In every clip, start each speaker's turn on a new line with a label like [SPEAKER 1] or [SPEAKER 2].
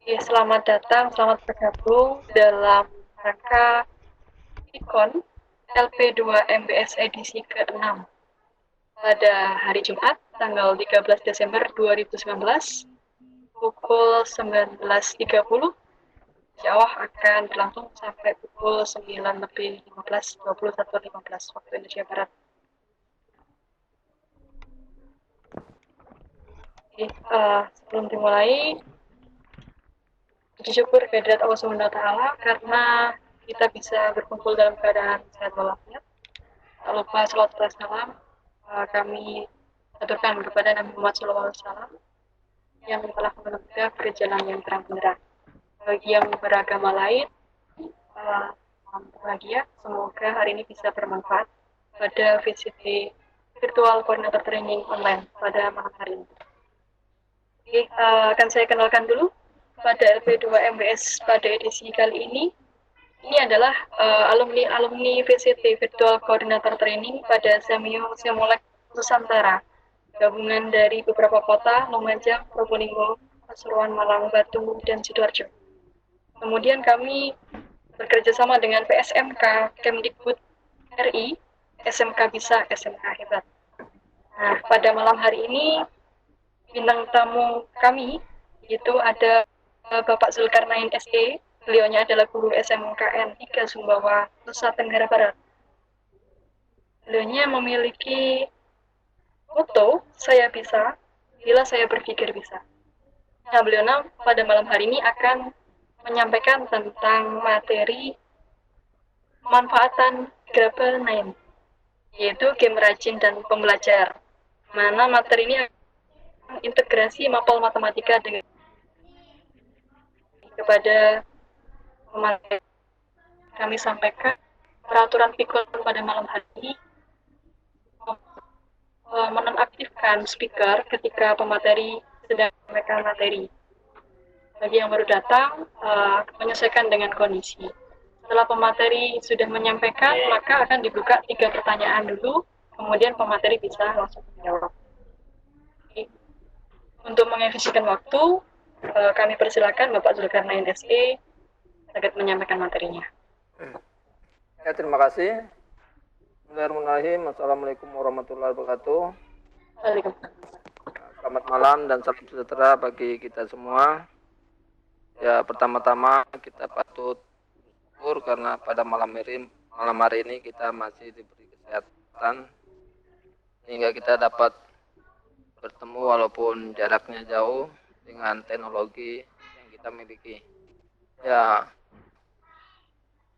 [SPEAKER 1] Selamat datang, selamat bergabung dalam rangka Ikon LP2 MBS edisi ke-6 pada hari Jumat tanggal 13 Desember 2019 pukul 19.30. Insya Allah akan berlangsung sampai pukul 9 lebih 15, 21.15 waktu Indonesia Barat. Sebelum dimulai, puji syukur kehadirat Allah SWT karena kita bisa berkumpul dalam keadaan sehat walafiat. Tak lupa salawat dan salam kami aturkan kepada Nabi Muhammad SAW yang telah menempuh perjalanan yang terang benderang. Bagi yang beragama lain, bahagia. Semoga hari ini bisa bermanfaat pada VCT virtual koordinator training online pada malam hari ini. Oke, akan saya kenalkan dulu pada LP2 MBS pada edisi kali ini. Ini adalah alumni VCT Virtual Koordinator Training pada Semio Semolek Nusantara, gabungan dari beberapa kota, Lumajang, Probolinggo, Pasuruan, Malang, Batu, dan Sidoarjo. Kemudian kami bekerja sama dengan PSMK, Kemdikbud RI, SMK Bisa, SMK Hebat. Nah, pada malam hari ini, bintang tamu kami, itu ada Bapak Zulkarnain SE. Beliaunya adalah guru SMKN 3 Sumbawa, Nusa Tenggara Barat. Beliaunya memiliki moto, saya bisa, bila saya berpikir bisa. Nah, beliau pada malam hari ini akan menyampaikan tentang materi pemanfaatan Grapple 9, yaitu game rajin dan pembelajar. Mana materi ini integrasi mapel matematika dengan kepada pemateri. Kami sampaikan peraturan pikul pada malam hari ini menonaktifkan speaker ketika pemateri sedang menyampaikan materi. Bagi yang baru datang, menyesuaikan dengan kondisi. Setelah pemateri sudah menyampaikan, maka akan dibuka 3 pertanyaan dulu, kemudian pemateri bisa langsung menjawab. Untuk mengefisienkan waktu, kami persilakan Bapak Zulkarnain SE agar menyampaikan materinya.
[SPEAKER 2] Ya, terima kasih. Bismillahirrahmanirrahim. Assalamualaikum warahmatullahi wabarakatuh. Selamat malam dan salam sejahtera bagi kita semua. Ya, pertama-tama kita patut bersyukur karena pada malam hari ini kita masih diberi kesehatan sehingga kita dapat bertemu walaupun jaraknya jauh dengan teknologi yang kita miliki. Ya,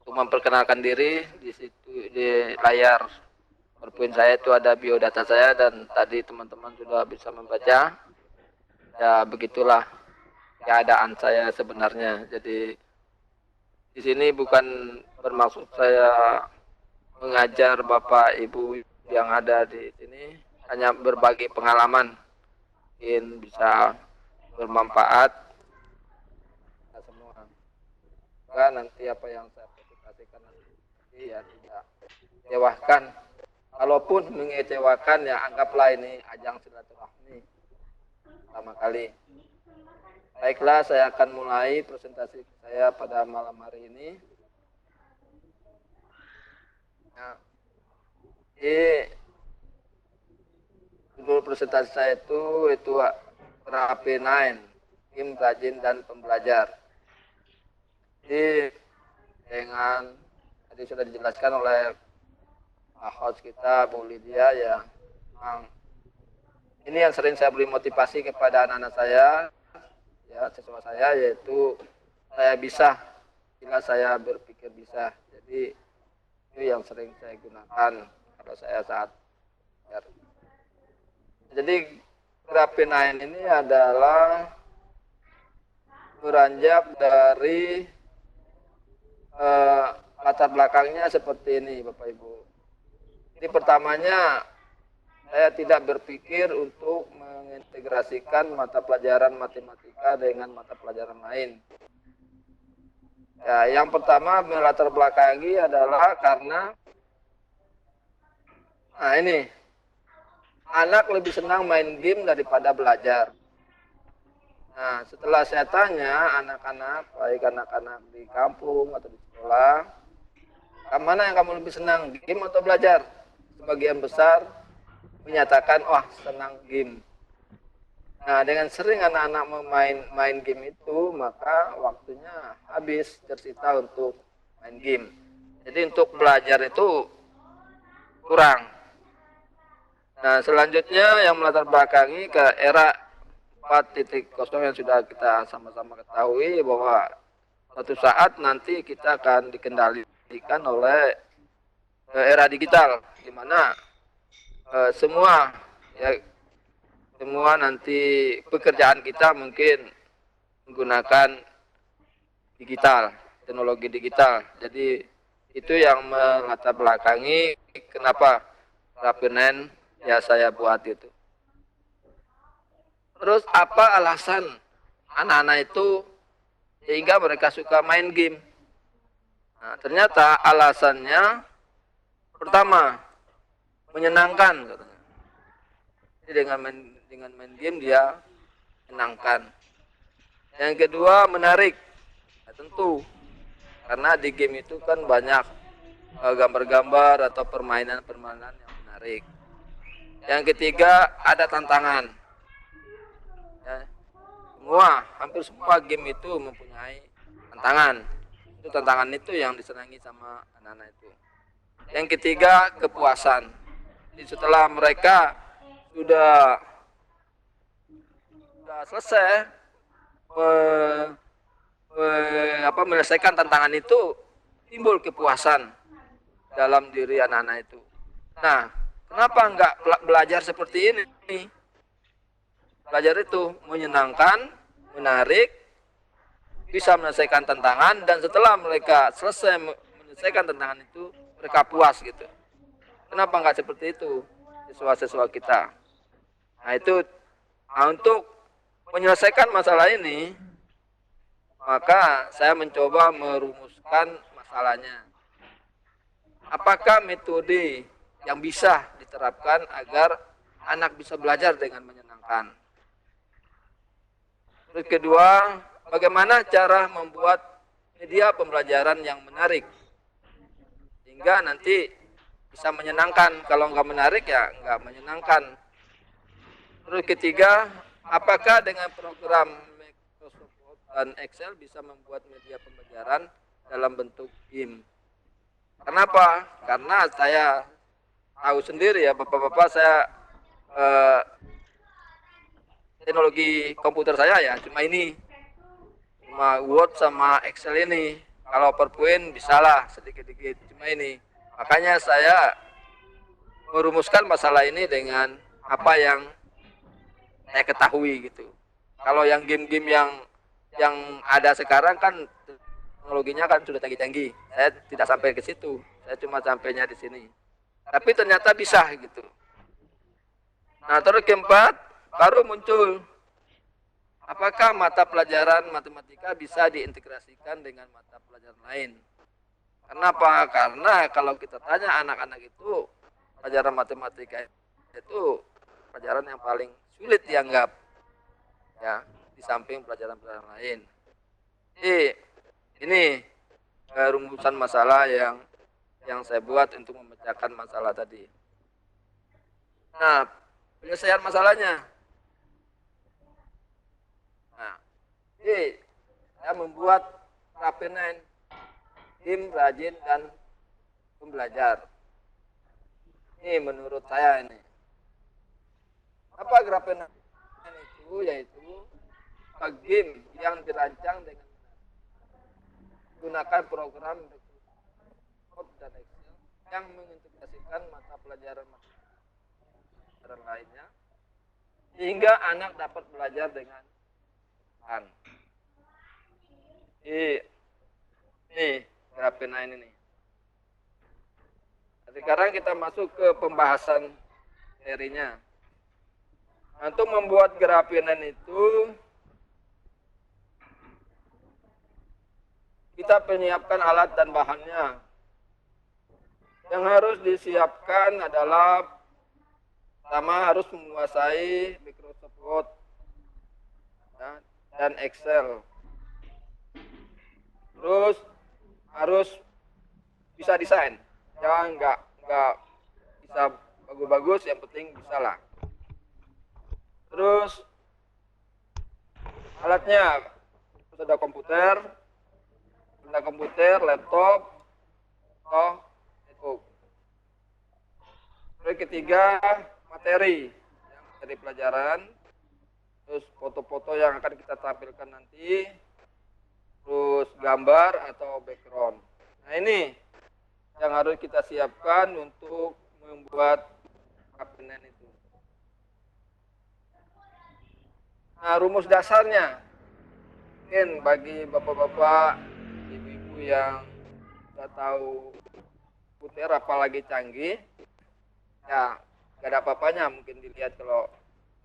[SPEAKER 2] untuk memperkenalkan diri, di situ di layar PowerPoint saya itu ada biodata saya dan tadi teman-teman sudah bisa membaca. Ya, begitulah keadaan saya sebenarnya. Jadi di sini bukan bermaksud saya mengajar Bapak Ibu yang ada di sini, hanya berbagi pengalaman, mungkin bisa bermanfaat kita semua. Nanti apa yang saya presentasikan nanti ya tidak mengecewakan. Kalaupun mengecewakan ya anggaplah ini ajang silaturahmi pertama kali. Baiklah, saya akan mulai presentasi saya pada malam hari ini. Nah, judul presentasi saya itu terapi 9, tim rajin dan pembelajar. Jadi dengan tadi sudah dijelaskan oleh host kita Bu Lydia ya, ini yang sering saya beri motivasi kepada anak-anak saya, ya siswa saya, yaitu saya bisa bila saya berpikir bisa. Jadi itu yang sering saya gunakan kalau saya saat belajar. Jadi terapi 9 ini adalah beranjak dari latar belakangnya seperti ini Bapak Ibu. Jadi pertamanya saya tidak berpikir untuk mengintegrasikan mata pelajaran matematika dengan mata pelajaran lain. Ya, yang pertama melatar belakangi adalah karena ini anak lebih senang main game daripada belajar. Nah, setelah saya tanya anak-anak, baik anak-anak di kampung atau di sekolah, mana yang kamu lebih senang, game atau belajar? Sebagian besar menyatakan, wah senang game. Nah, dengan sering anak-anak main game itu, maka waktunya habis tersita untuk main game. Jadi untuk belajar itu kurang. Nah, selanjutnya yang melatar belakangi ke era 4.0 yang sudah kita sama-sama ketahui bahwa suatu saat nanti kita akan dikendalikan oleh era digital, di mana semua ya semua nanti pekerjaan kita mungkin menggunakan digital, teknologi digital. Jadi itu yang melatar belakangi kenapa Rapinen ya saya buat itu. Terus apa alasan anak-anak itu sehingga mereka suka main game? Nah, ternyata alasannya pertama menyenangkan katanya. Jadi dengan main game dia menyenangkan. Yang kedua menarik. Nah, tentu karena di game itu kan banyak gambar-gambar atau permainan-permainan yang menarik. Yang ketiga ada tantangan. Ya, hampir semua game itu mempunyai tantangan. Itu tantangan itu yang disenangi sama anak-anak itu. Yang ketiga kepuasan. Jadi setelah mereka sudah selesai menyelesaikan tantangan itu, timbul kepuasan dalam diri anak-anak itu. Nah, kenapa enggak belajar seperti ini? Belajar itu menyenangkan, menarik, bisa menyelesaikan tantangan, dan setelah mereka selesai menyelesaikan tantangan itu, mereka puas gitu. Kenapa enggak seperti itu siswa-siswa kita? Nah itu, untuk menyelesaikan masalah ini, maka saya mencoba merumuskan masalahnya. Apakah metode yang bisa diterapkan agar anak bisa belajar dengan menyenangkan? Terus kedua, bagaimana cara membuat media pembelajaran yang menarik sehingga nanti bisa menyenangkan. Kalau nggak menarik ya nggak menyenangkan. Terus ketiga, apakah dengan program Microsoft Word dan Excel bisa membuat media pembelajaran dalam bentuk game? Kenapa? Karena saya tahu sendiri ya, bapak-bapak, saya teknologi komputer saya ya cuma Word sama Excel ini. Kalau PowerPoint bisalah sedikit-sedikit, cuma ini. Makanya saya merumuskan masalah ini dengan apa yang saya ketahui gitu. Kalau yang game-game yang ada sekarang kan teknologinya kan sudah canggih-canggih. Saya tidak sampai ke situ. Saya cuma sampainya di sini. Tapi ternyata bisa gitu. Nah, terus keempat, baru muncul apakah mata pelajaran matematika bisa diintegrasikan dengan mata pelajaran lain. Kenapa? Karena kalau kita tanya anak-anak itu, pelajaran matematika itu pelajaran yang paling sulit dianggap, ya, di samping pelajaran-pelajaran lain. Jadi ini rumusan masalah yang saya buat untuk memecahkan masalah tadi. Nah, penyelesaian masalahnya. Nah, jadi saya membuat Rapinen, tim rajin dan pembelajar. Ini menurut saya ini. Apa Rapinen itu? Yaitu game yang dirancang dengan menggunakan program Word dan Excel yang mengintegrasikan mata pelajaran lainnya sehingga anak dapat belajar dengan ini Rapinen ini. Sekarang kita masuk ke pembahasan serinya. Untuk membuat Rapinen itu kita menyiapkan alat dan bahannya. Yang harus disiapkan adalah pertama harus menguasai Microsoft Word, ya, dan Excel. Terus harus bisa desain, jangan nggak bisa bagus-bagus, yang penting bisa lah. Terus alatnya ada komputer, laptop, atau notebook. Terus ketiga, materi pelajaran, terus foto-foto yang akan kita tampilkan nanti, terus gambar atau background. Nah ini yang harus kita siapkan untuk membuat KPNN itu. Nah, rumus dasarnya, mungkin bagi bapak-bapak, ibu-ibu yang sudah tahu komputer apalagi canggih, ya gak ada apa-apanya mungkin dilihat kalau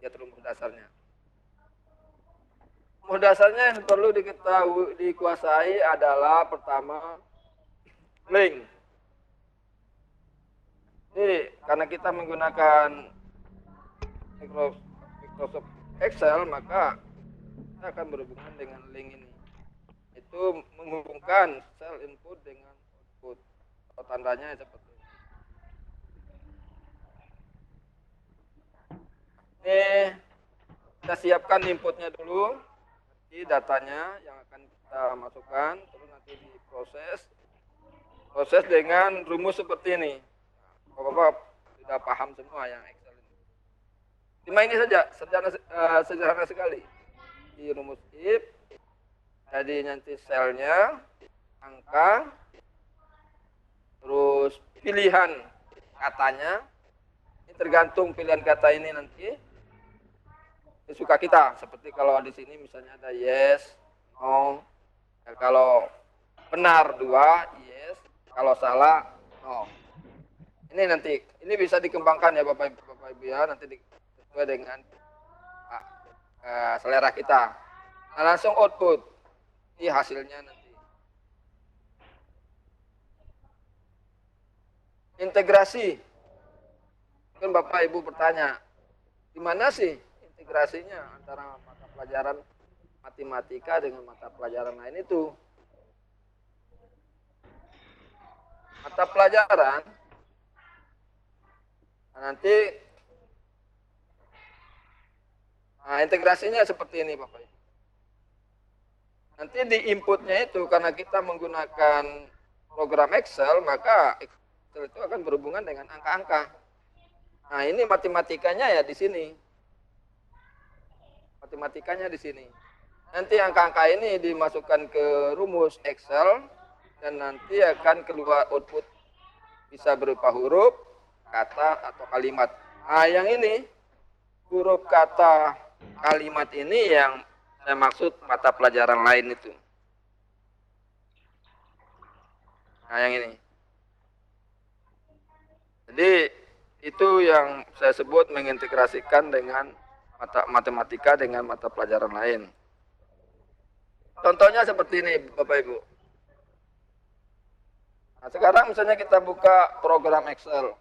[SPEAKER 2] lihat rumus dasarnya. Rumus dasarnya yang perlu dikuasai adalah pertama link. Jadi karena kita menggunakan Microsoft Excel, maka kita akan berhubungan dengan link ini. Itu menghubungkan sel input dengan output. Atau tandanya seperti ini. Ini kita siapkan inputnya dulu, nanti datanya yang akan kita masukkan, terus nanti diproses dengan rumus seperti ini. Bapak-bapak sudah paham semua yang Excel ini. Cuma ini saja, sederhana sekali. Di rumus if, jadi nanti selnya, angka, terus pilihan katanya. Ini tergantung pilihan kata ini nanti suka kita. Seperti kalau di sini misalnya ada yes, no. Ya, kalau benar 2, yes. Kalau salah, no. Ini nanti, ini bisa dikembangkan ya Bapak Ibu ya, nanti sesuai dengan selera kita. Nah, langsung output. Ini hasilnya nanti. Integrasi. Mungkin Bapak Ibu bertanya, di mana sih integrasinya antara mata pelajaran matematika dengan mata pelajaran lain itu? Mata pelajaran nanti integrasinya seperti ini Bapak Ibu. Nanti di inputnya itu karena kita menggunakan program Excel, maka Excel itu akan berhubungan dengan angka-angka. Nah, ini matematikanya ya di sini. Matematikanya di sini. Nanti angka-angka ini dimasukkan ke rumus Excel dan nanti akan keluar output bisa berupa huruf, kata atau kalimat. Nah, yang ini huruf, kata, kalimat ini yang saya maksud mata pelajaran lain itu. Nah, yang ini. Jadi itu yang saya sebut mengintegrasikan dengan matematika dengan mata pelajaran lain. Contohnya seperti ini Bapak Ibu. Nah, sekarang misalnya kita buka program Excel.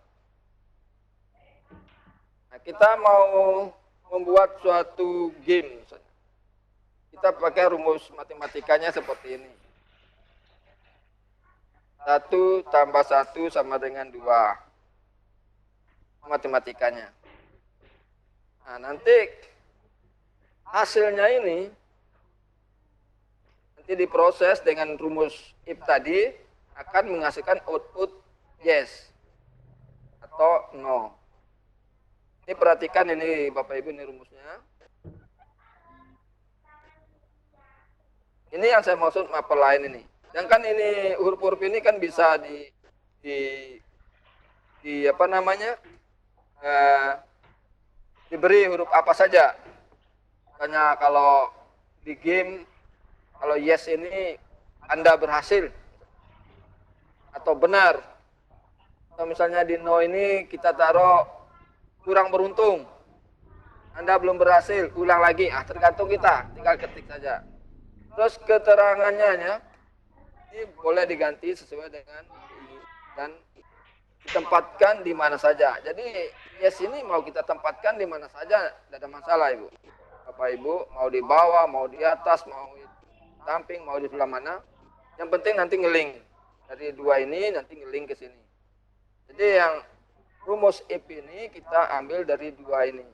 [SPEAKER 2] Nah, kita mau membuat suatu game misalnya. Kita pakai rumus matematikanya seperti ini. 1 tambah 1 sama dengan 2. Matematikanya. Nah, nanti hasilnya ini nanti diproses dengan rumus if tadi akan menghasilkan output yes atau no. Ini perhatikan ini Bapak Ibu, ini rumusnya. Ini yang saya maksud mapel lain ini. Dan kan ini huruf-huruf ini kan bisa di apa namanya? Diberi huruf apa saja. Misalnya kalau di game, kalau yes ini Anda berhasil atau benar. Atau misalnya di no ini kita taruh kurang beruntung, Anda belum berhasil, ulang lagi. Tergantung kita, tinggal ketik saja. Terus keterangannya ini boleh diganti sesuai dengan dan ditempatkan di mana saja. Jadi yes ini mau kita tempatkan di mana saja, tidak ada masalah Ibu, Bapak Ibu, mau di bawah, mau di atas, mau di samping, mau di sebelah mana. Yang penting nanti ngeling. Dari dua ini nanti ngeling ke sini. Jadi yang rumus if ini kita ambil dari dua ini.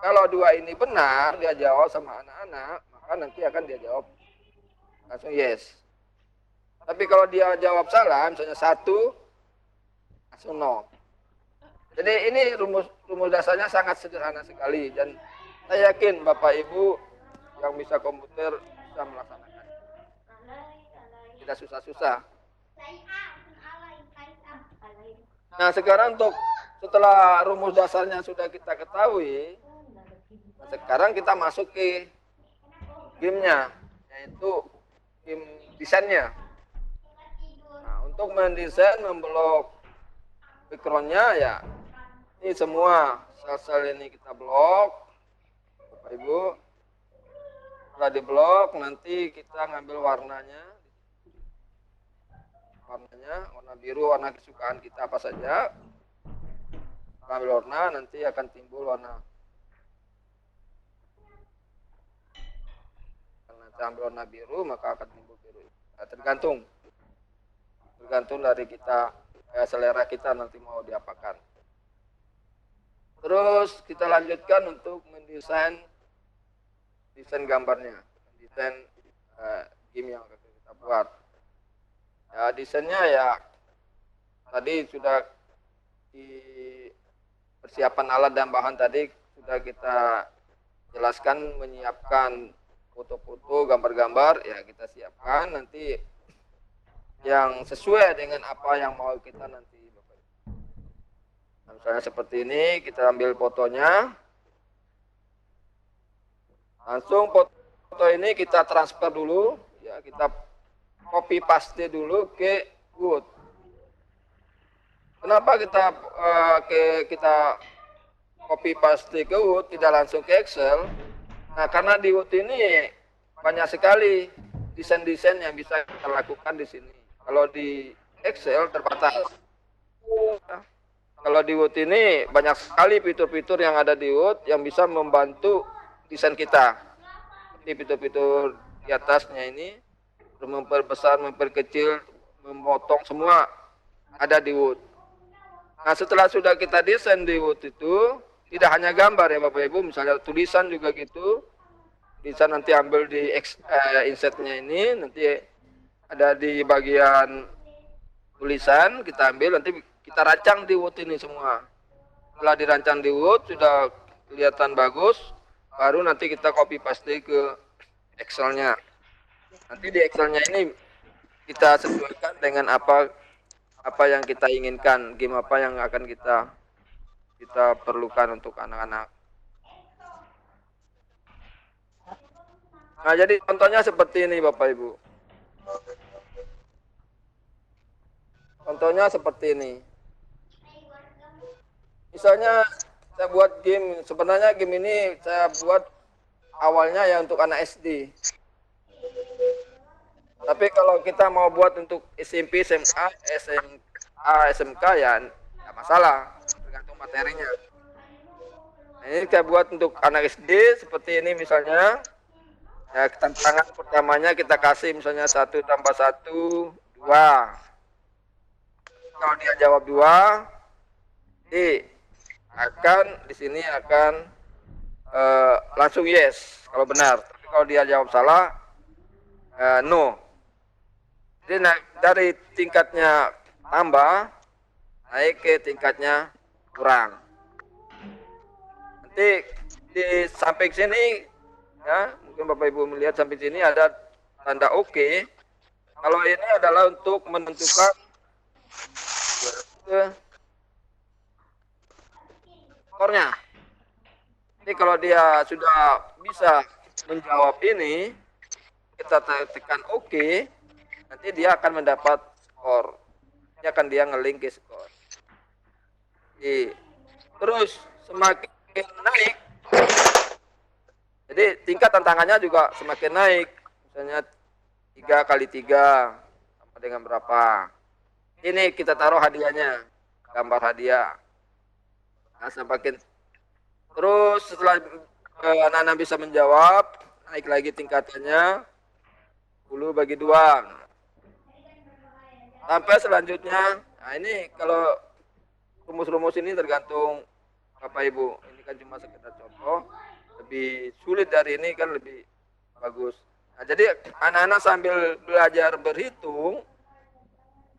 [SPEAKER 2] Kalau dua ini benar, dia jawab sama anak-anak, maka nanti akan dia jawab langsung yes. Tapi kalau dia jawab salah, misalnya 1, langsung no. Jadi ini rumus dasarnya sangat sederhana sekali. Dan saya yakin Bapak Ibu yang bisa komputer bisa melaksanakan. Tidak susah-susah. Nah sekarang setelah rumus dasarnya sudah kita ketahui, sekarang kita masuk ke gamenya, yaitu game desainnya. Nah, untuk mendesain, memblok backgroundnya ya, ini semua sel-sel ini kita blok, Bapak Ibu. Setelah diblok, nanti kita ngambil warnanya, warna biru, warna kesukaan kita apa saja. Ambil warna, nanti akan timbul warna. Karena saya ambil warna biru, maka akan timbul biru. Nah, tergantung dari kita, selera kita nanti mau diapakan. Terus kita lanjutkan untuk mendesain gambarnya, desain game yang akan kita buat. Ya, desainnya ya tadi sudah di persiapan alat dan bahan tadi sudah kita jelaskan, menyiapkan foto-foto, gambar-gambar, ya kita siapkan nanti yang sesuai dengan apa yang mau kita nanti. Nah, misalnya seperti ini, kita ambil fotonya, langsung foto ini kita transfer dulu, ya kita copy paste dulu ke Word. Kenapa kita copy paste ke Word, tidak langsung ke Excel? Nah, karena di Word ini banyak sekali desain-desain yang bisa kita lakukan di sini. Kalau di Excel terbatas. Kalau di Word ini banyak sekali fitur-fitur yang ada di Word yang bisa membantu desain kita. Seperti fitur-fitur di atasnya ini, memperbesar, memperkecil, memotong, semua ada di Word. Nah, setelah sudah kita desain di Word itu, tidak hanya gambar ya Bapak Ibu, misalnya tulisan juga gitu. Bisa nanti ambil di insertnya ini, nanti ada di bagian tulisan, kita ambil, nanti kita rancang di Word ini semua. Setelah dirancang di Word, sudah kelihatan bagus, baru nanti kita copy paste ke Excel-nya. Nanti di Excel-nya ini kita sesuaikan dengan apa yang kita inginkan, game apa yang akan kita perlukan untuk anak-anak. Nah, jadi contohnya seperti ini Bapak Ibu. Contohnya seperti ini. Misalnya saya buat game, sebenarnya game ini saya buat awalnya ya untuk anak SD. Tapi kalau kita mau buat untuk SMP, SMA, SMK ya nggak masalah, tergantung materinya. Nah, ini kita buat untuk anak SD seperti ini misalnya. Ya, tantangan pertamanya kita kasih misalnya 1 tambah 1, 2. Kalau dia jawab 2, di sini akan langsung yes kalau benar. Tapi kalau dia jawab salah, no. Jadi dari tingkatnya tambah naik ke tingkatnya kurang. Nanti di samping sini ya, mungkin Bapak Ibu melihat sampai sini ada tanda OK. Kalau ini adalah untuk menentukan skornya. Jadi kalau dia sudah bisa menjawab ini, kita tekan OK, nanti dia akan mendapat skor. Ini akan dia nge-link ke skor. Terus semakin naik, jadi tingkat tantangannya juga semakin naik. Misalnya 3 kali 3 sama dengan berapa. Ini kita taruh hadiahnya, gambar hadiah. Nah, semakin terus setelah anak-anak bisa menjawab, naik lagi tingkatannya 10/2. Sampai selanjutnya, nah ini kalau rumus-rumus ini tergantung Bapak Ibu. Ini kan cuma sekedar contoh. Lebih sulit dari ini kan lebih bagus. Nah, jadi anak-anak sambil belajar berhitung,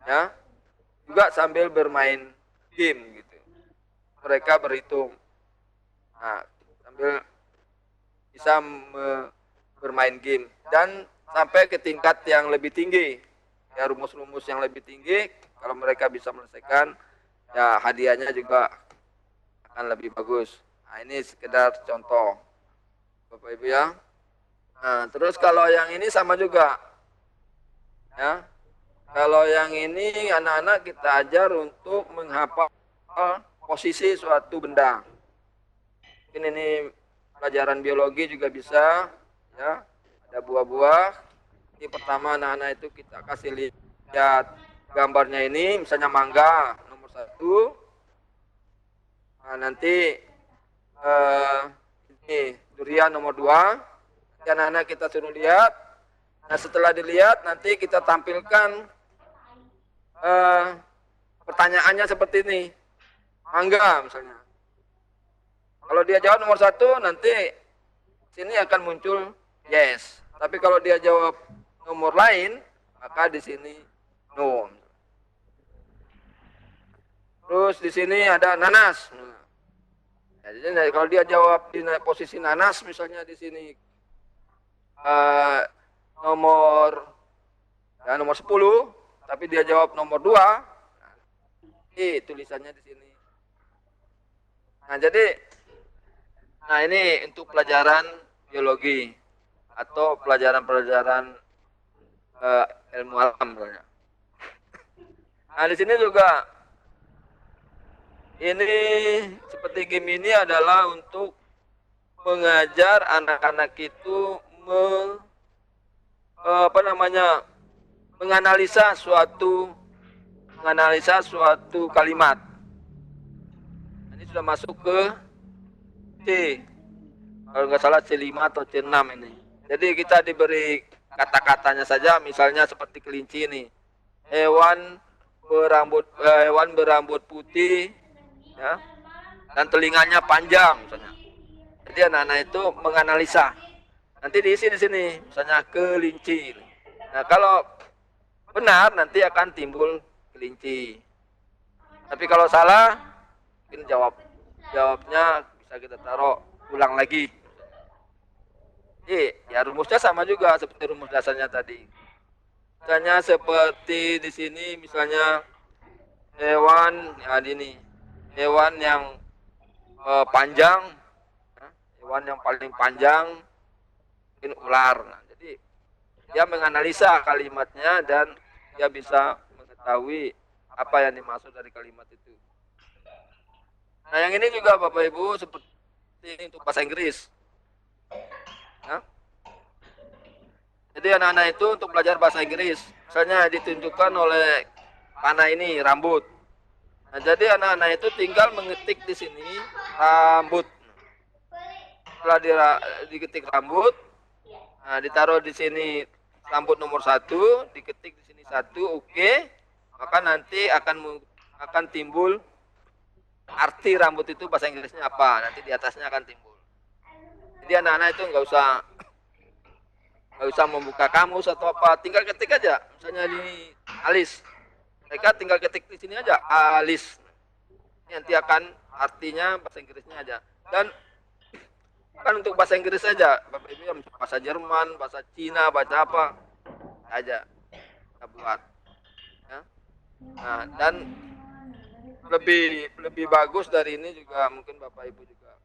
[SPEAKER 2] ya, juga sambil bermain game gitu. Mereka berhitung. Nah, sambil bisa bermain game dan sampai ke tingkat yang lebih tinggi. Ya, rumus-rumus yang lebih tinggi kalau mereka bisa menyelesaikan, ya hadiahnya juga akan lebih bagus. Nah, ini sekedar contoh Bapak Ibu ya. Nah, terus kalau yang ini sama juga ya. Kalau yang ini anak-anak kita ajar untuk menghafal posisi suatu benda. Mungkin ini pelajaran biologi juga bisa ya. Ada buah-buah. Ini pertama anak-anak itu kita kasih lihat gambarnya ini, misalnya mangga nomor 1. Nah, nanti ini durian nomor 2. Nanti anak-anak kita suruh lihat. Nah, setelah dilihat nanti kita tampilkan pertanyaannya seperti ini. Mangga misalnya. Kalau dia jawab nomor 1, nanti sini akan muncul yes. Tapi kalau dia jawab nomor lain, maka di sini no. Terus di sini ada nanas. Nah, jadi kalau dia jawab di posisi nanas, misalnya di sini nomor 10, tapi dia jawab nomor 2, ini tulisannya di sini. Nah, jadi ini untuk pelajaran biologi atau pelajaran-pelajaran ilmu alam misalnya. Nah, di sini juga ini seperti game ini adalah untuk mengajar anak-anak itu menganalisa suatu kalimat. Ini sudah masuk ke C. Kalau nggak salah C5 atau C6 ini. Jadi kita diberi kata-katanya saja, misalnya seperti kelinci ini. Hewan berambut putih, ya, dan telinganya panjang misalnya. Jadi anak-anak itu menganalisa. Nanti diisi di sini, misalnya kelinci. Nah, kalau benar nanti akan timbul kelinci. Tapi kalau salah, mungkin jawabnya bisa kita taruh ulang lagi. Jadi, ya rumusnya sama juga seperti rumus dasarnya tadi. Misalnya seperti di sini, misalnya hewan, ya ini hewan yang panjang, hewan yang paling panjang, mungkin ular. Nah, jadi dia menganalisa kalimatnya dan dia bisa mengetahui apa yang dimaksud dari kalimat itu. Nah, yang ini juga Bapak Ibu seperti untuk bahasa Inggris. Ya. Jadi anak-anak itu untuk belajar bahasa Inggris, misalnya ditunjukkan oleh panah ini rambut. Nah, jadi anak-anak itu tinggal mengetik di sini rambut. Setelah diketik rambut, nah, ditaruh di sini rambut nomor 1, diketik di sini 1, oke. Maka nanti akan timbul arti rambut itu bahasa Inggrisnya apa. Nanti di atasnya akan timbul. Jadi anak-anak itu nggak usah membuka kamus atau apa, tinggal ketik aja. Misalnya di alis, mereka tinggal ketik di sini aja alis. Nanti akan artinya bahasa Inggrisnya aja. Dan kan untuk bahasa Inggris saja, Bapak Ibu, bahasa Jerman, bahasa Cina, baca apa aja kita buat. Ya. Nah, dan lebih bagus dari ini juga mungkin Bapak Ibu juga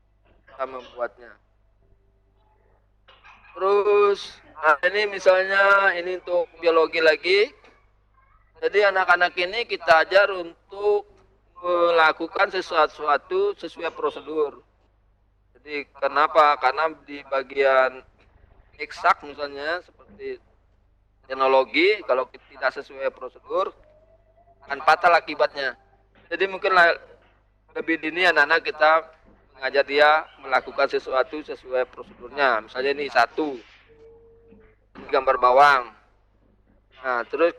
[SPEAKER 2] bisa membuatnya. Terus, nah ini misalnya ini untuk biologi lagi. Jadi anak-anak ini kita ajar untuk melakukan sesuatu sesuai prosedur. Jadi kenapa? Karena di bagian eksak misalnya seperti teknologi, kalau tidak sesuai prosedur akan fatal akibatnya. Jadi mungkin lebih dini anak-anak kita mengajak dia melakukan sesuatu sesuai prosedurnya. Misalnya ini 1, gambar bawang. Nah, terus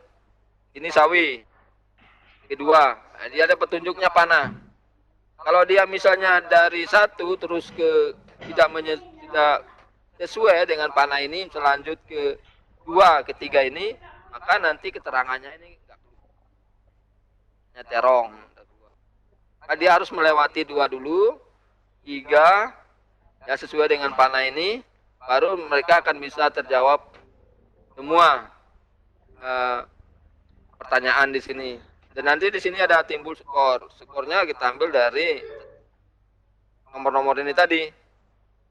[SPEAKER 2] ini sawi. Kedua, nah, dia ada petunjuknya panah. Kalau dia misalnya dari 1 terus ke tidak sesuai dengan panah ini, selanjut ke 2, ketiga ini, maka nanti keterangannya ini enggak terong. Maka dia harus melewati 2 dulu, 3 ya sesuai dengan panah ini, baru mereka akan bisa terjawab semua pertanyaan di sini. Dan nanti di sini ada timbul skor. Skornya kita ambil dari nomor-nomor ini tadi.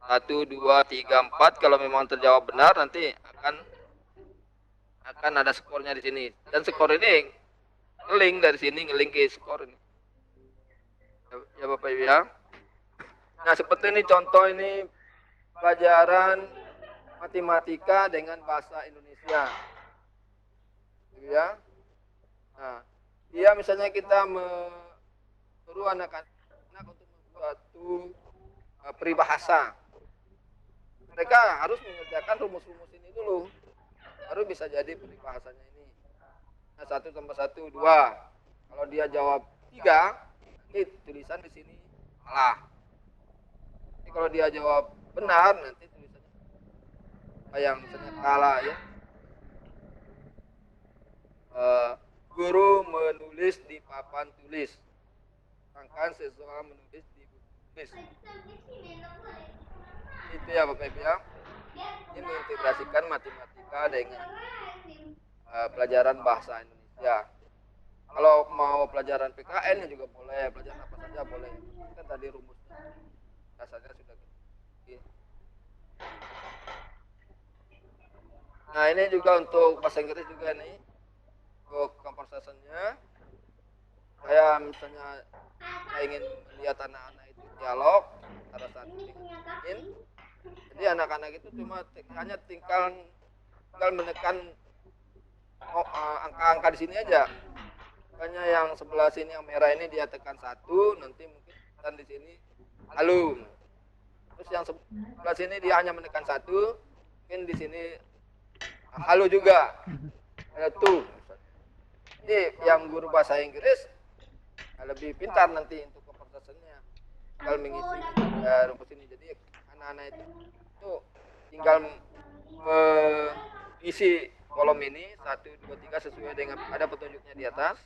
[SPEAKER 2] 1, 2, 3, 4. Kalau memang terjawab benar, nanti akan ada skornya di sini. Dan skor ini ngeling dari sini, ngeling ke skor ini. Ya Bapak Ibu ya. Nah, seperti ini contoh ini pelajaran matematika dengan bahasa Indonesia. Ya. Nah, dia misalnya kita menyuruh anak-anak untuk membuat peribahasa. Mereka harus mengerjakan rumus-rumus ini dulu, baru bisa jadi peribahasanya ini. Nah, 1 tambah 1, 2. Kalau dia jawab 3, nanti tulisan di sini salah. Jadi kalau dia jawab benar, nanti tulisannya yang misalnya kalah ya. Guru menulis di papan tulis, sedangkan siswa menulis di buku tulis. Itu ya Bapak Ibu ya. Ini mengintegrasikan matematika dengan pelajaran bahasa Indonesia. Kalau mau pelajaran PKN juga boleh, pelajaran apa saja boleh. Kan tadi rumusnya dasarnya sudah gitu. Nah, ini juga untuk bahasa Inggris juga nih. Untuk conversation-nya, saya misalnya ingin melihat anak-anak itu dialog antara satu dengan lain. Jadi anak-anak itu hanya tinggal menekan angka-angka di sini aja. Makanya yang sebelah sini yang merah ini dia tekan 1, nanti mungkin dan di sini halo. Terus yang sebelah sini dia hanya menekan 1, mungkin di sini halo juga. Ada tuh. Jadi yang guru bahasa Inggris lebih pintar nanti untuk conversation-nya. Tinggal mengisi rumus ini. Jadi anak-anak itu tinggal mengisi kolom ini 1, 2, 3 sesuai dengan ada petunjuknya di atas.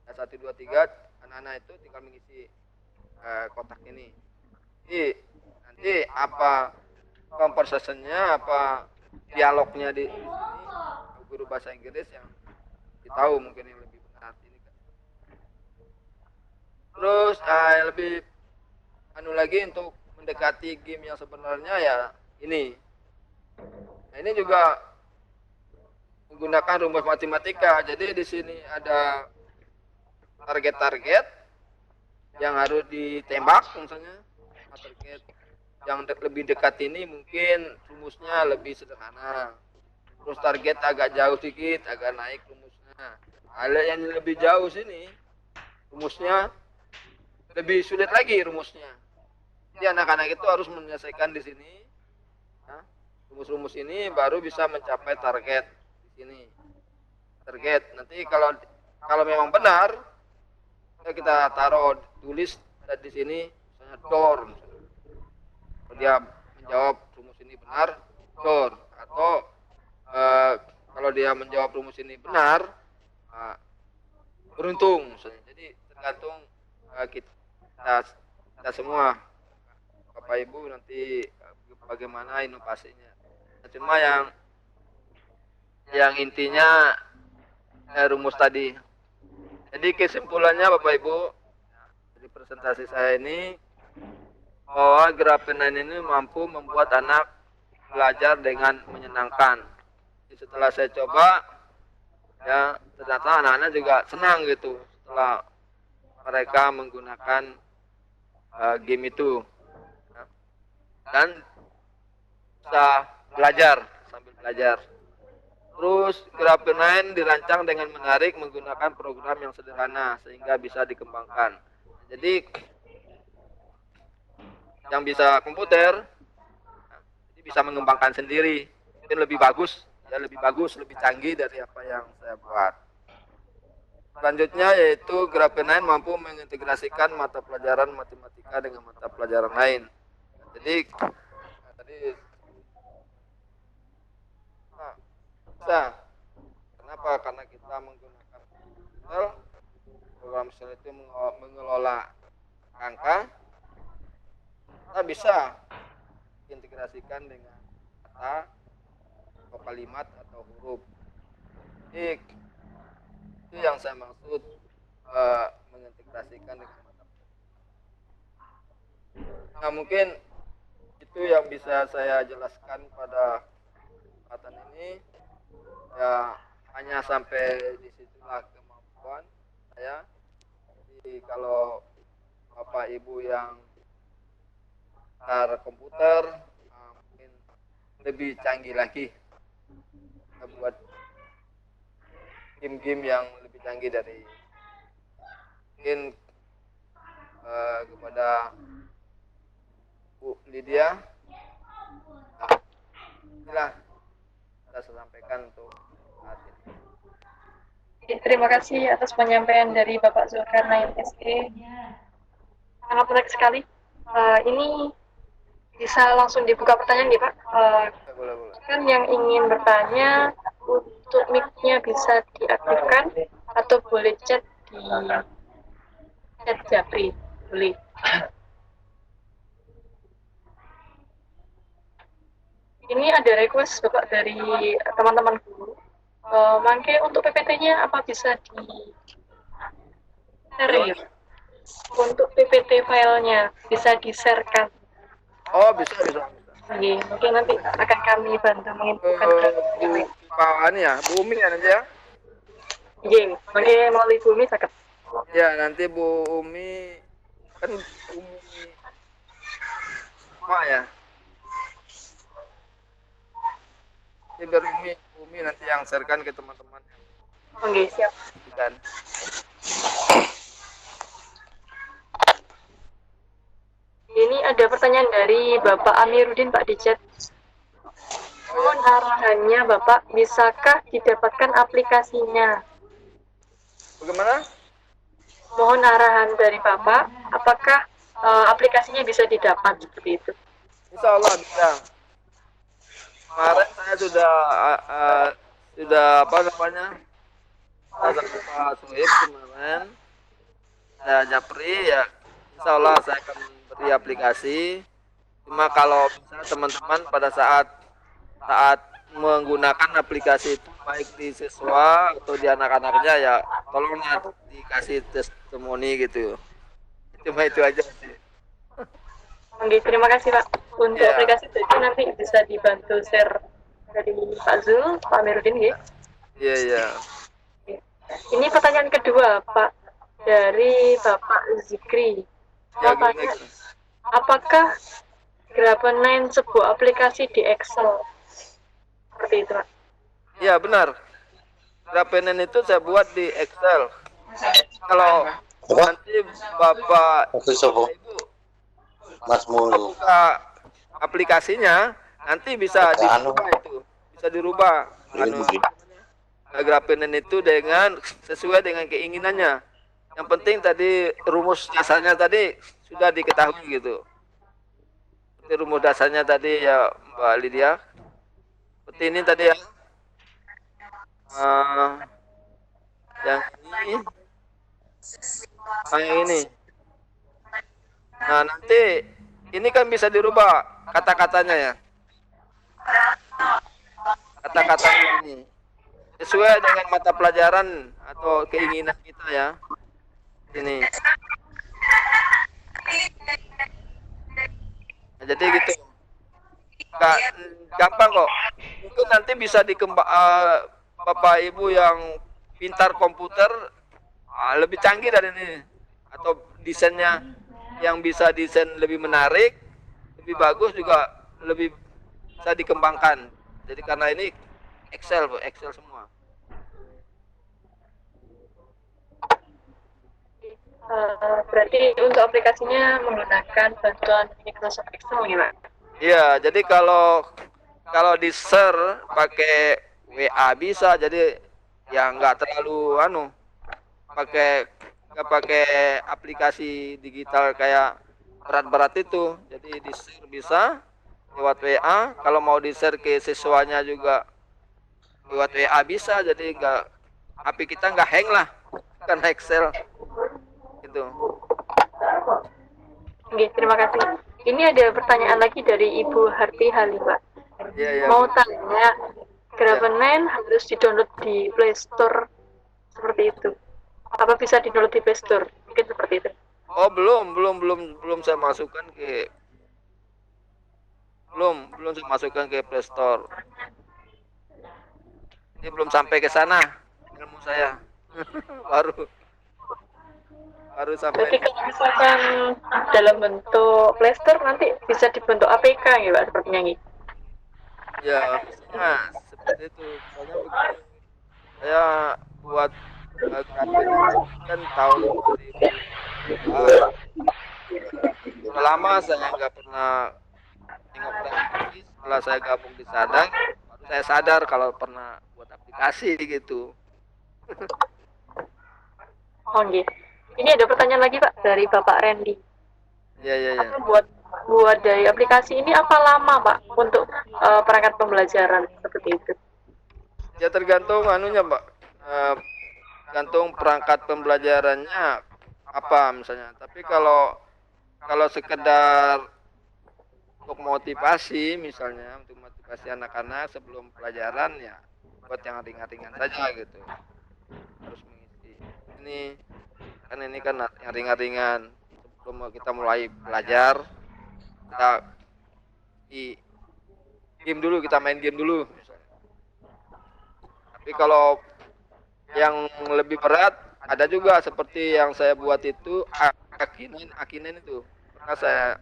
[SPEAKER 2] 1, 2, 3 anak-anak itu tinggal mengisi kotak ini. Jadi nanti apa conversation-nya, apa dialognya di sini guru bahasa Inggris yang tahu mungkin yang lebih benar ini kan. Terus lebih lagi untuk mendekati game yang sebenarnya ya ini. Nah, ini juga menggunakan rumus matematika. Jadi di sini ada target-target yang harus ditembak misalnya. Target yang lebih dekat ini mungkin rumusnya lebih sederhana. Terus target agak jauh sedikit, agak naik rumusnya. Hal yang lebih jauh sini rumusnya lebih sulit lagi rumusnya. Jadi anak-anak itu harus menyelesaikan di sini rumus-rumus ini baru bisa mencapai target di sini. Target nanti kalau memang benar kita taruh tulis di sini misalnya door. Kalau dia menjawab rumus ini benar, door. Atau kalau dia menjawab rumus ini benar, beruntung misalnya. Jadi tergantung kita semua Bapak Ibu nanti bagaimana inovasinya. Cuma yang intinya rumus tadi. Jadi kesimpulannya Bapak Ibu dari presentasi saya ini bahwa Graph9 ini mampu membuat anak belajar dengan menyenangkan. Jadi setelah saya coba ya ternyata anak-anak juga senang gitu setelah mereka menggunakan game itu dan bisa belajar sambil belajar. Terus Graph9 dirancang dengan menarik menggunakan program yang sederhana sehingga bisa dikembangkan. Jadi yang bisa komputer, jadi bisa mengembangkan sendiri, mungkin lebih bagus, lebih canggih dari apa yang saya buat. Selanjutnya yaitu Graph9 mampu mengintegrasikan mata pelajaran matematika dengan mata pelajaran lain. Jadi tadi bisa. Kenapa? Karena kita menggunakan Excel, program Excel itu mengelola angka, kita bisa integrasikan dengan kata atau kalimat atau huruf. Jadi itu yang saya maksud mengintegrasikan dengan mata. Nah, mungkin itu yang bisa saya jelaskan pada kesempatan ini. Ya, hanya sampai di situlah kemampuan saya. Jadi kalau Bapak Ibu yang komputer mungkin lebih canggih lagi, kita buat game-game yang lebih canggih dari mungkin kepada Bu Lydia. Inilah kita sampaikan untuk saat ini.
[SPEAKER 1] Terima kasih atas penyampaian dari Bapak Zulkarnain SE. Sangat menarik sekali. Ini bisa langsung dibuka pertanyaan nih Pak. Kan yang ingin bertanya, untuk mic-nya bisa diaktifkan atau boleh chat di chat Japri, boleh. Ini ada request Bapak dari teman-teman guru. Mangke untuk PPT-nya apa bisa di share? Untuk PPT filenya bisa di-sharekan.
[SPEAKER 2] Oh, bisa.
[SPEAKER 1] Oke, mungkin nanti akan kami bantu menginfokan ke
[SPEAKER 2] Pak Ani ya, Bu Umi ya nanti ya.
[SPEAKER 1] Iya, mungkin melalui Bu Umi sakit.
[SPEAKER 2] Ya, nanti Bu Umi kan Umi Pak ya. Jadi biar Umi nanti yang sharekan ke teman-teman.
[SPEAKER 1] Oke, siap.
[SPEAKER 2] Dan
[SPEAKER 1] ini ada pertanyaan dari Bapak Amiruddin Pak di chat. Mohon arahannya Bapak, bisakah didapatkan aplikasinya?
[SPEAKER 2] bagaimana?
[SPEAKER 1] Mohon arahan dari Bapak, apakah aplikasinya bisa didapat seperti itu?
[SPEAKER 2] Insya Allah bisa. Kemarin saya sudah apa namanya? Pak Suhib kemarin saya japri ya. Insya Allah saya akan beri aplikasi. Cuma kalau bisa teman-teman pada saat menggunakan aplikasi itu baik di siswa atau di anak-anaknya ya tolonglah dikasih testimoni gitu. Cuma itu aja sih.
[SPEAKER 1] Oke, terima kasih Pak. Untuk aplikasi itu nanti bisa dibantu share dari Pak Zul, Pak Amiruddin ya.
[SPEAKER 2] Iya.
[SPEAKER 1] Ini pertanyaan kedua Pak dari Bapak Zikri. Mau tanya, apakah Graph9 sebuah aplikasi di Excel? Seperti itu Pak.
[SPEAKER 2] Iya benar. Graph9 itu saya buat di Excel. Kalau nanti Bapak Ibu
[SPEAKER 3] Mas Mulu
[SPEAKER 2] buka aplikasinya nanti bisa dirubah itu. Bisa dirubah Graph9 itu dengan sesuai dengan keinginannya. Yang penting tadi rumus dasarnya tadi sudah diketahui gitu. Rumus dasarnya tadi ya Mbak Lydia. Seperti ini tadi ya. Yang ini. Nah nanti ini kan bisa dirubah kata-katanya ya. Kata-kata ini sesuai dengan mata pelajaran atau keinginan kita ya. Ini. Nah, jadi gitu. Gampang kok. Itu nanti bisa Bapak Ibu yang pintar komputer lebih canggih dari ini atau desainnya yang bisa desain lebih menarik, lebih bagus juga lebih bisa dikembangkan. Jadi karena ini Excel semua.
[SPEAKER 1] Berarti untuk aplikasinya menggunakan bantuan Microsoft Excel ya, Pak?
[SPEAKER 2] Iya, jadi kalau kalau di share pakai WA bisa, jadi ya nggak terlalu pakai nggak pakai aplikasi digital kayak berat-berat itu. Jadi di share bisa lewat WA. Kalau mau di share ke siswanya juga lewat WA bisa. Jadi nggak HP kita nggak hang lah karena Excel gitu.
[SPEAKER 1] Oke, terima kasih. Ini ada pertanyaan lagi dari Ibu Harti Halimah.
[SPEAKER 2] Iya iya.
[SPEAKER 1] Mau tanya, Graphene harus di-download di Play Store seperti itu. Apa bisa di-download di Play Store? Mungkin seperti itu.
[SPEAKER 2] Oh belum saya masukkan ke belum saya masukkan ke Play Store. Ini belum sampai ke sana ilmu saya. baru sampai.
[SPEAKER 1] Jadi kalau misalkan dalam bentuk Play Store nanti bisa dibentuk APK ya Pak, sepertinya ini.
[SPEAKER 2] Ya, biasanya seperti itu. Soalnya begini, saya buat grafik kan tahun 2000. Udah lama saya nggak pernah nengok teknologi. Setelah saya gabung di Sadang, baru saya sadar kalau pernah buat aplikasi gitu.
[SPEAKER 1] Oh gitu. Ini ada pertanyaan lagi Pak dari Bapak Randy.
[SPEAKER 2] Iya.
[SPEAKER 1] Apa buat dari aplikasi ini apa lama Pak untuk perangkat pembelajaran seperti itu?
[SPEAKER 2] Ya tergantung anunya Mbak. Gantung perangkat pembelajarannya apa misalnya. Tapi kalau sekedar untuk motivasi misalnya, untuk motivasi anak-anak sebelum pelajaran ya buat yang ringan-ringan saja gitu. Harus mengisi ini kan yang ringan-ringan sebelum kita mulai belajar, kita di kita main game dulu misalnya. Tapi kalau yang lebih berat ada juga seperti yang saya buat itu Akinen itu pernah saya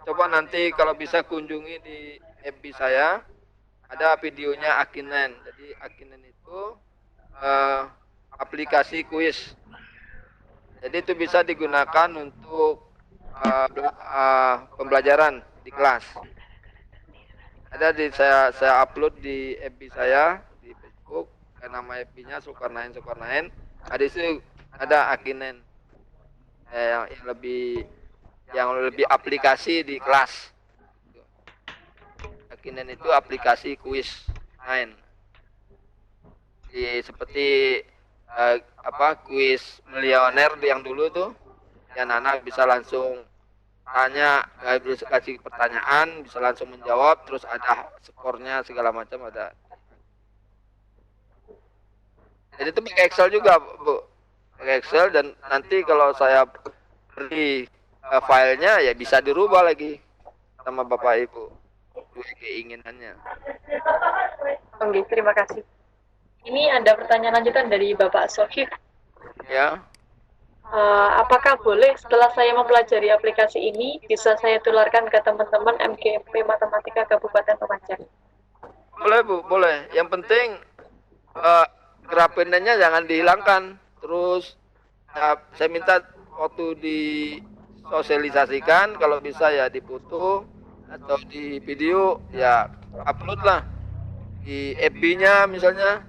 [SPEAKER 2] coba, nanti kalau bisa kunjungi di FB saya, ada videonya Akinen. Jadi Akinen itu aplikasi kuis. Jadi itu bisa digunakan untuk pembelajaran di kelas. Ada saya upload di FB saya di Facebook, nama FB-nya Zulkarnain. Ada itu ada Akinen yang lebih aplikasi di kelas. Akinen itu aplikasi kuis main. Seperti kuis milioner yang dulu tuh, yang anak bisa langsung tanya, bisa kasih pertanyaan, bisa langsung menjawab, terus ada skornya segala macam ada. Jadi itu pakai Excel juga Bu, pakai Excel, dan nanti kalau saya beri filenya ya bisa dirubah lagi sama Bapak Ibu keinginannya.
[SPEAKER 1] Oke, terima kasih. Ini ada pertanyaan lanjutan dari Bapak Sohif.
[SPEAKER 2] Ya.
[SPEAKER 1] Apakah boleh setelah saya mempelajari aplikasi ini bisa saya tularkan ke teman-teman MGMP Matematika Kabupaten Lumajang?
[SPEAKER 2] Boleh Bu, boleh. Yang penting grafennya jangan dihilangkan. Terus saya minta waktu disosialisasikan, kalau bisa ya difoto atau di video ya upload lah di FB-nya misalnya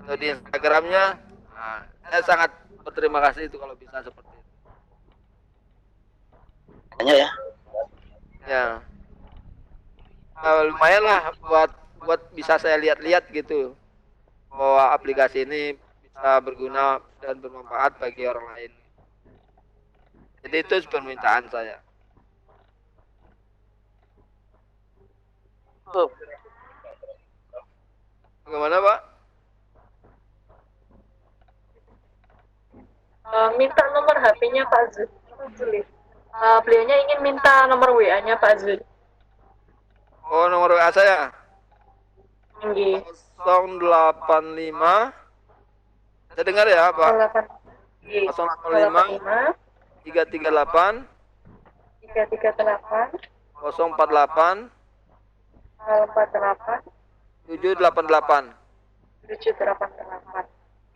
[SPEAKER 2] atau di Instagram-nya. Nah, saya sangat berterima kasih itu kalau bisa seperti itu.
[SPEAKER 3] Hanya ya.
[SPEAKER 2] Ya. Lumayan lah buat bisa saya lihat-lihat gitu bahwa aplikasi ini bisa berguna dan bermanfaat bagi orang lain. Jadi itu permintaan saya. Bagaimana Pak?
[SPEAKER 1] Minta nomor HP-nya Pak Zul. Beliaunya ingin minta nomor WA-nya Pak Zul.
[SPEAKER 2] Oh, nomor WA saya.
[SPEAKER 1] Nggih.
[SPEAKER 2] 085. Saya dengar ya, Pak. 085 338 048 788.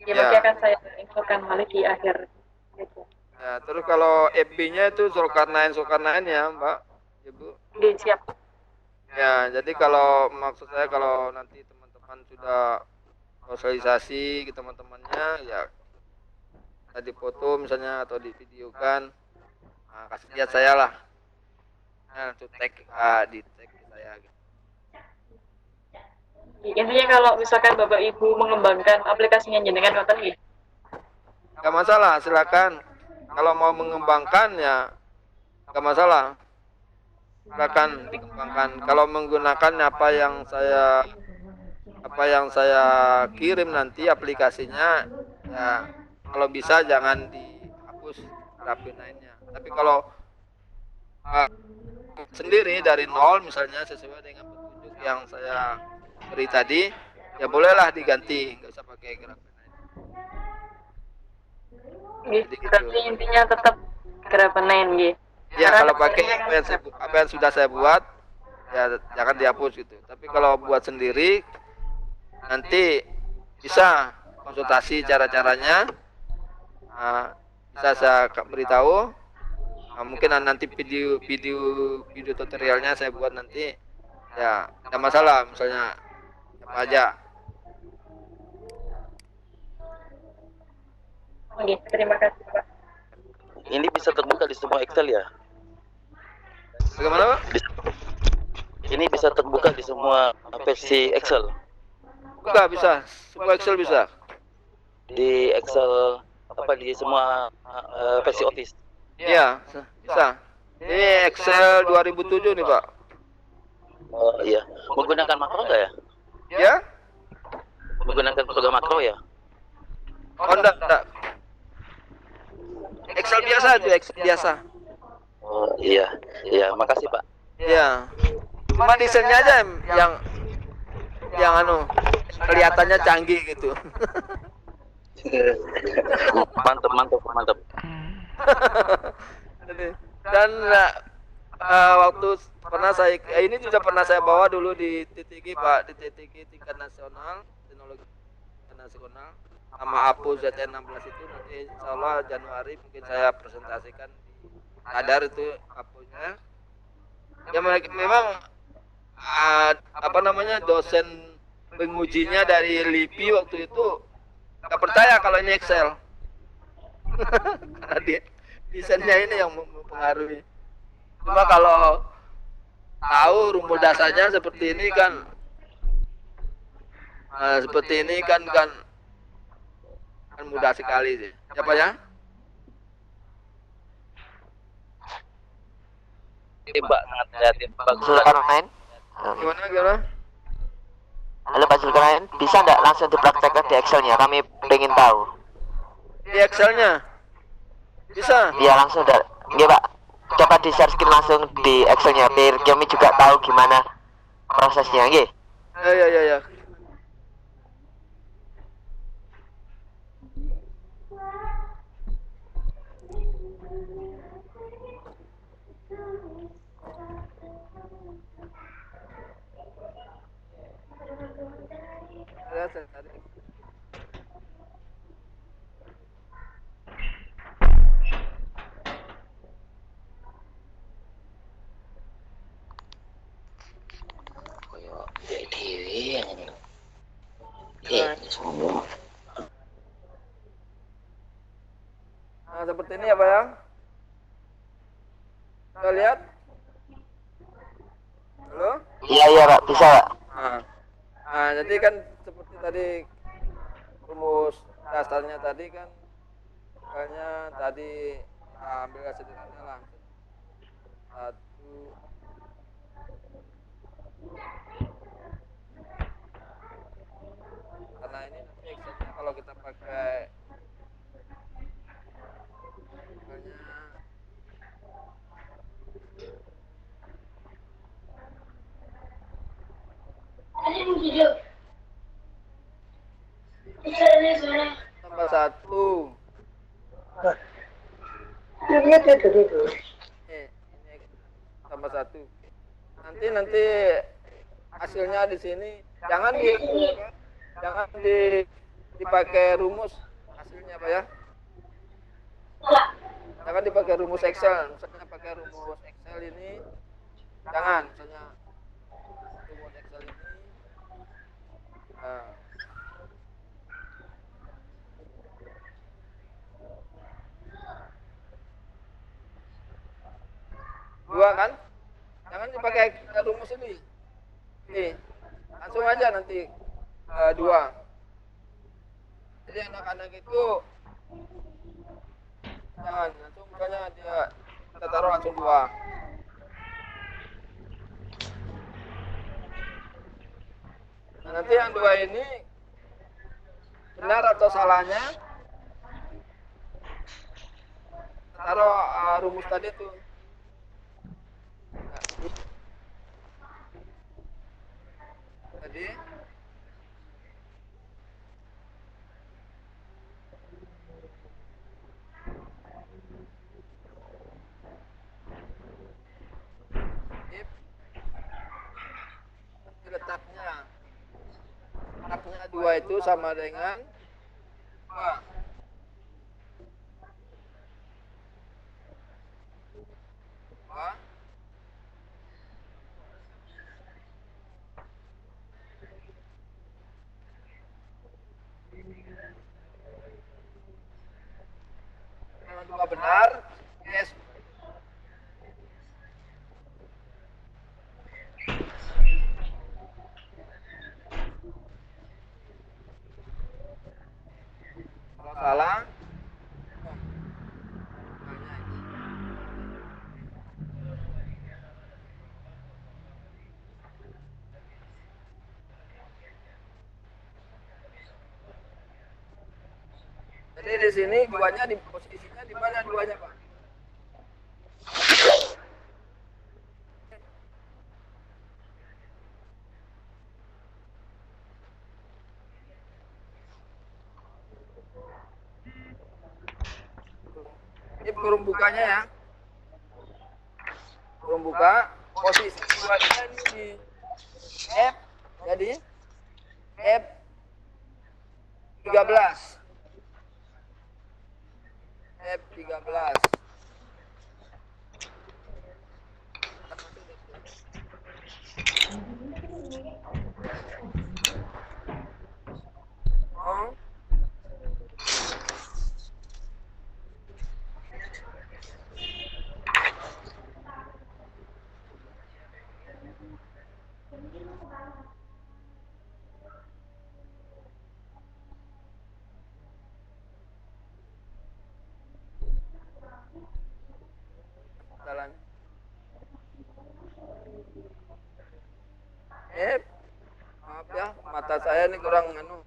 [SPEAKER 1] Ya, nanti akan saya infokan balik di akhir.
[SPEAKER 2] Ya, terus kalau FB-nya itu Zulkarnain ya, Mbak, Ibu.
[SPEAKER 1] Oke, siap.
[SPEAKER 2] Ya, jadi kalau maksud saya kalau nanti teman-teman sudah sosialisasi ke teman-temannya, ya di foto misalnya atau di videokan, nah, kasih lihat saya lah. Nah, itu di tag saya. Gitu.
[SPEAKER 1] Intinya kalau misalkan Bapak Ibu mengembangkan aplikasinya jenengan nonton gitu.
[SPEAKER 2] Gak masalah, silakan. Kalau mau mengembangkan ya gak masalah. Silakan dikembangkan. Kalau menggunakan apa yang saya kirim nanti aplikasinya, ya kalau bisa jangan dihapus rapin lainnya. Tapi kalau sendiri dari nol misalnya sesuai dengan petunjuk yang saya beri tadi, ya bolehlah diganti, nggak usah pakai grafik lain.
[SPEAKER 1] Gitu. Berarti intinya tetap grafenain gitu.
[SPEAKER 2] Ya kalau pakai apa yang sudah saya buat, ya jangan dihapus gitu. Tapi kalau buat sendiri, nanti bisa konsultasi cara-caranya, bisa saya beritahu. Mungkin nanti video tutorialnya saya buat nanti, ya tidak masalah, misalnya apa aja.
[SPEAKER 1] Oke, terima kasih Pak.
[SPEAKER 3] Ini bisa terbuka di semua Excel ya?
[SPEAKER 2] Bagaimana Pak?
[SPEAKER 3] Ini bisa terbuka di semua versi Excel?
[SPEAKER 2] Buka, bisa, semua Excel bisa.
[SPEAKER 3] Di Excel apa di semua versi Office?
[SPEAKER 2] Iya, bisa. Ini Excel 2007 nih Pak.
[SPEAKER 3] Oh iya, menggunakan makro nggak ya?
[SPEAKER 2] Ya?
[SPEAKER 3] Menggunakan program makro ya?
[SPEAKER 2] Oh enggak. Excel biasa itu, Excel biasa.
[SPEAKER 3] Oh iya, iya, makasih Pak.
[SPEAKER 2] Iya. Cuma desainnya aja yang kelihatannya canggih gitu.
[SPEAKER 3] Mantap.
[SPEAKER 2] Dan waktu ini juga pernah saya bawa dulu di TTG Pak, di TTG tingkat nasional, teknologi nasional, sama APU ZN16 itu nanti insya Allah Januari mungkin saya presentasikan di Sadar itu APU-nya. Ya memang dosen pengujinya dari LIPI waktu itu nggak percaya kalau ini Excel. Karena dia desainnya ini yang mempengaruhi. Cuma kalau tahu rumus dasarnya seperti ini kan, kan mudah sekali sih. Siapa ya?
[SPEAKER 3] Mbak, sangat kreatif.
[SPEAKER 4] Zulkarnain.
[SPEAKER 2] Gimana?
[SPEAKER 4] Halo Pak Zulkarnain, bisa nggak langsung dipraktekkan di Excelnya? Kami pengen tahu.
[SPEAKER 2] Di Excelnya? Bisa?
[SPEAKER 4] Iya langsung dah. Nggih Pak, coba di share screen langsung di Excelnya biar kami juga tahu gimana prosesnya, nggih.
[SPEAKER 2] Ya. Nah, seperti ini ya Pak ya. Kita lihat. Halo?
[SPEAKER 4] Iya Pak, bisa Pak.
[SPEAKER 2] Nah, jadi kan seperti tadi rumus dasarnya tadi kan, misalnya tadi ambil sederhana lah. 1 karena ini nanti Excelnya kalau kita pakai misalnya tambah 1 ini tambah 1 nanti hasilnya di sini jangan dipakai rumus hasilnya Pak ya. Jangan dipakai rumus Excel. Misalnya pakai rumus Excel ini, jangan. Misalnya rumus Excel ini, nah, dua kan? Jangan dipakai rumus ini. Nih, langsung aja nanti dua. Jadi anak-anak itu jangan langsung misalnya dia kita taruh langsung dua. Nah, nanti yang dua ini benar atau salahnya taruh rumus tadi tuh. Tadi letaknya dua itu sama dengan dua. Kalau dua benar, yes. Kalau salah, jadi di sini duanya di posisinya di mana duanya, Pak? Ini kurung bukanya ya. Kurung buka, posisi duanya ini di F, jadi F 13. F13. Oh. Jalan. Maaf ya, mata saya ini kurang anu.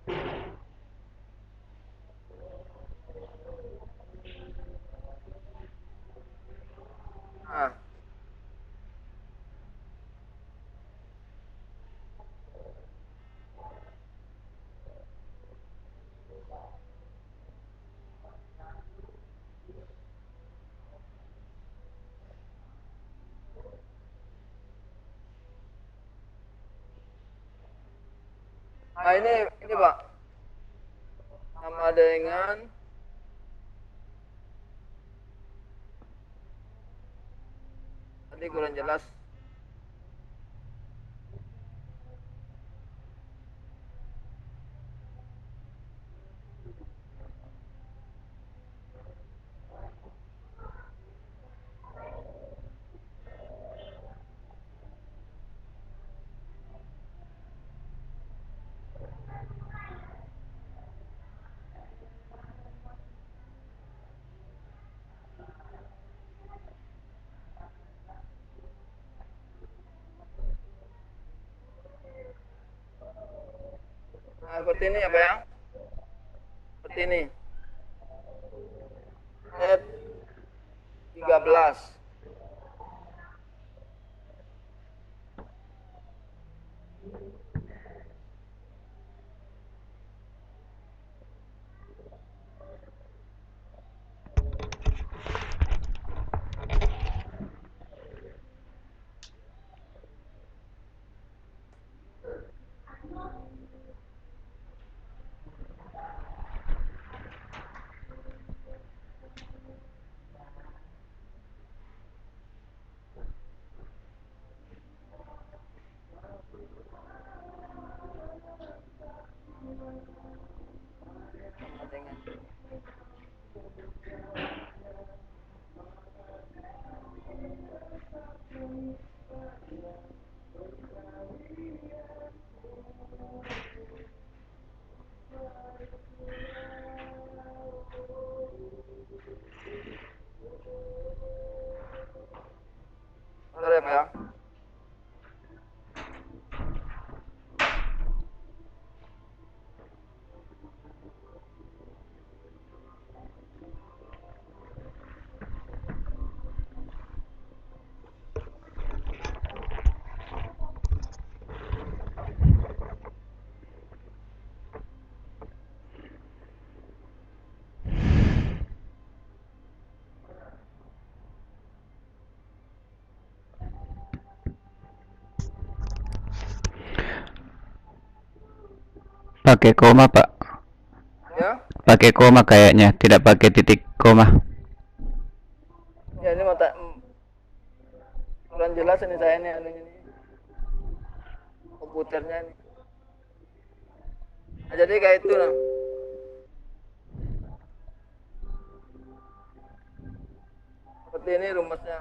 [SPEAKER 2] Nah. Nah ini Pak, sama dengan tadi kurang jelas. Nah, seperti ini ya Pak ya. Seperti ini. F13. Dengan Bentar ya, Pak ya.
[SPEAKER 5] Pakai koma, Pak.
[SPEAKER 2] Ya,
[SPEAKER 5] Pakai koma kayaknya, tidak pakai titik koma.
[SPEAKER 2] ya ini kurang jelas ini saya ini komputernya ini. Nah, jadi kayak itu nah. Seperti ini rumusnya.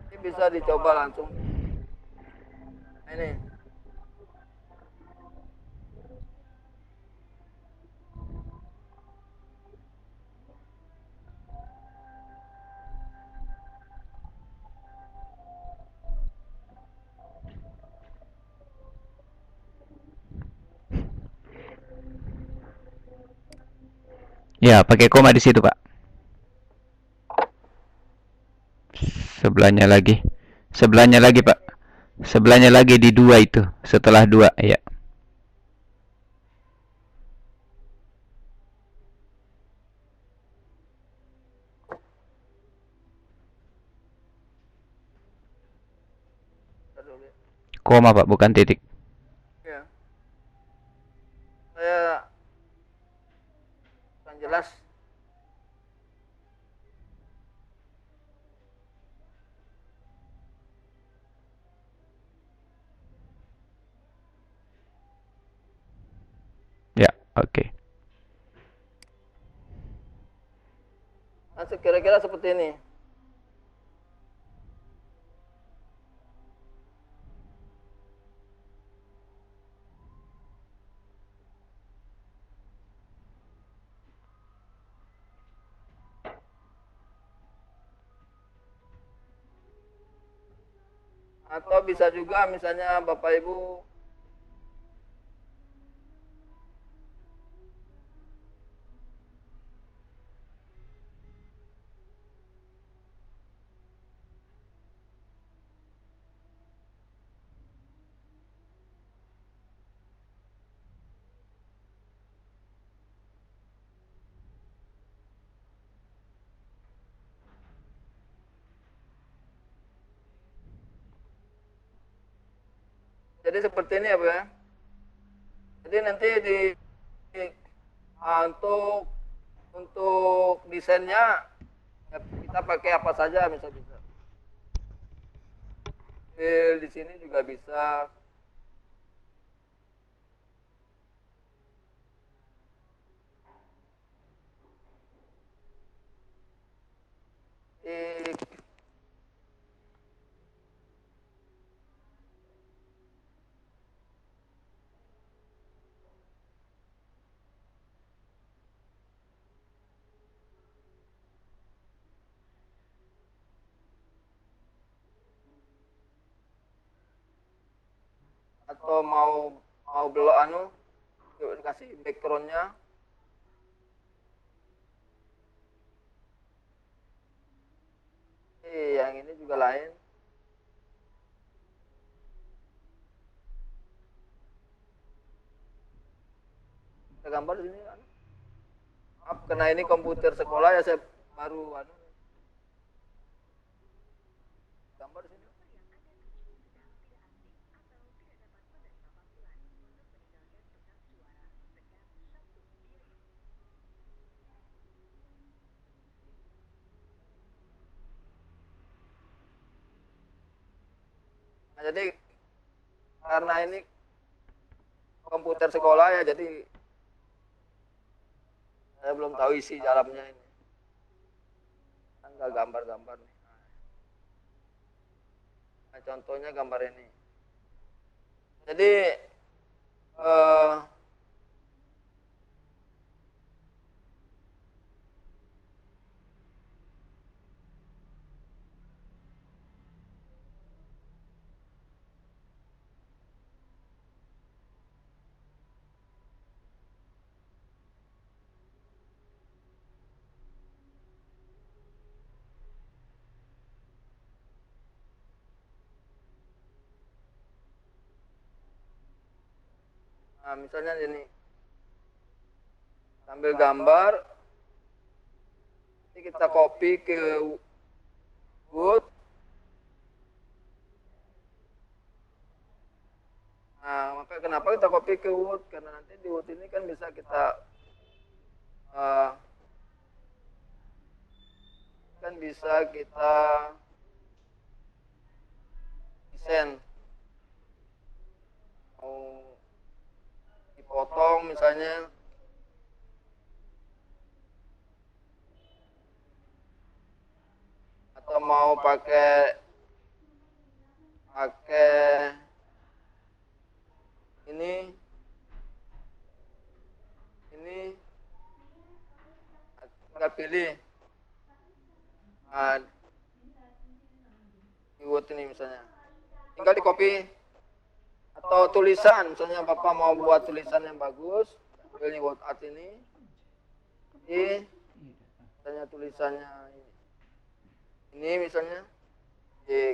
[SPEAKER 2] Ini bisa dicoba langsung. Nah, ini.
[SPEAKER 5] Ya, pakai koma di situ, Pak. Sebelahnya lagi. Sebelahnya lagi, Pak. Sebelahnya lagi di 2 itu. Setelah 2, ya. Koma, Pak, bukan titik.
[SPEAKER 2] Ya. Saya kurang jelas.
[SPEAKER 5] Ya, oke.
[SPEAKER 2] Nah, kira-kira seperti ini. Atau bisa juga misalnya Bapak Ibu jadi seperti ini ya, Bu ya. Jadi nanti untuk desainnya ya, kita pakai apa saja bisa. Di sini juga bisa. Di atau mau belok dikasih backgroundnya. Yang ini juga lain. Kita gambar di sini kan. Maaf, karena ini komputer sekolah ya saya baru gambar di sini. Nah, jadi karena ini komputer sekolah ya, jadi saya belum tahu isi dalamnya ini. Enggak gambar-gambar nih. Nah, contohnya gambar ini. Jadi eh, nah, misalnya ini sambil gambar, ini kita copy ke Word. Nah, maka kenapa kita copy ke Word? Karena nanti di Word ini kan bisa kita eh, desain, mau dipotong misalnya, atau mau pakai ini tinggal pilih. Nah, di Word ini misalnya tinggal di copy, atau tulisan misalnya Bapak mau buat tulisan yang bagus, ambil di Word Art ini, misalnya tulisannya ini misalnya di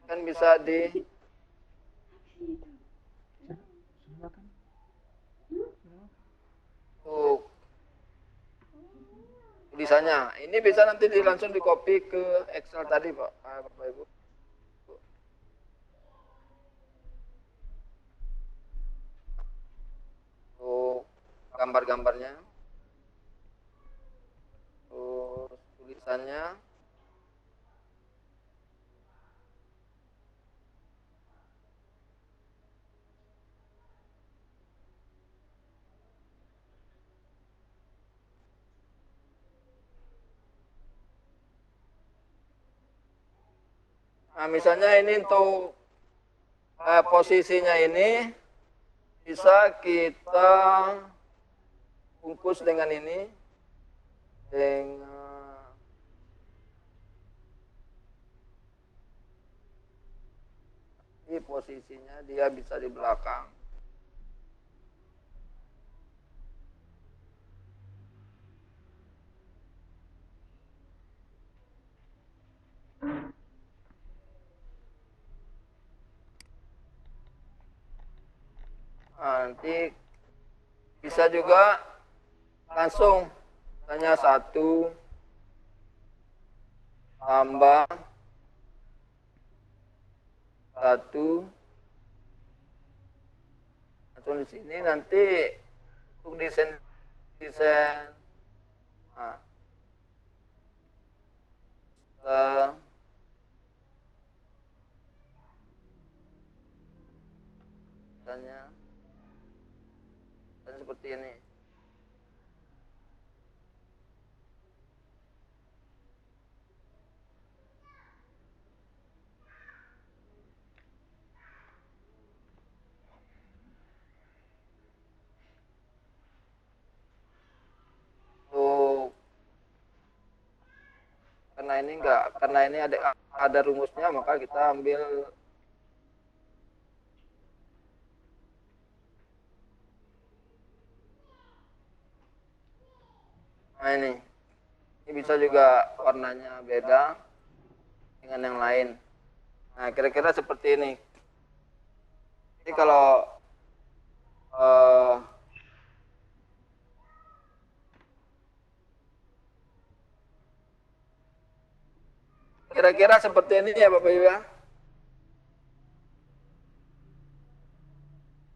[SPEAKER 2] kan bisa di tulisannya ini bisa nanti langsung di copy ke Excel tadi Pak, Bapak Ibu. Untuk gambar-gambarnya, terus tulisannya, nah misalnya ini untuk posisinya ini bisa kita bungkus dengan ini, dengan di posisinya dia bisa di belakang. Nah, nanti bisa juga langsung hanya 1 tambah 1 langsung di sini nanti untuk desain nah, misalnya dan seperti ini. Tuh, karena ini ada rumusnya, maka kita ambil nah ini bisa juga warnanya beda dengan yang lain. Nah, kira-kira seperti ini. Jadi kalau kira-kira seperti ini ya Bapak Ibu ya.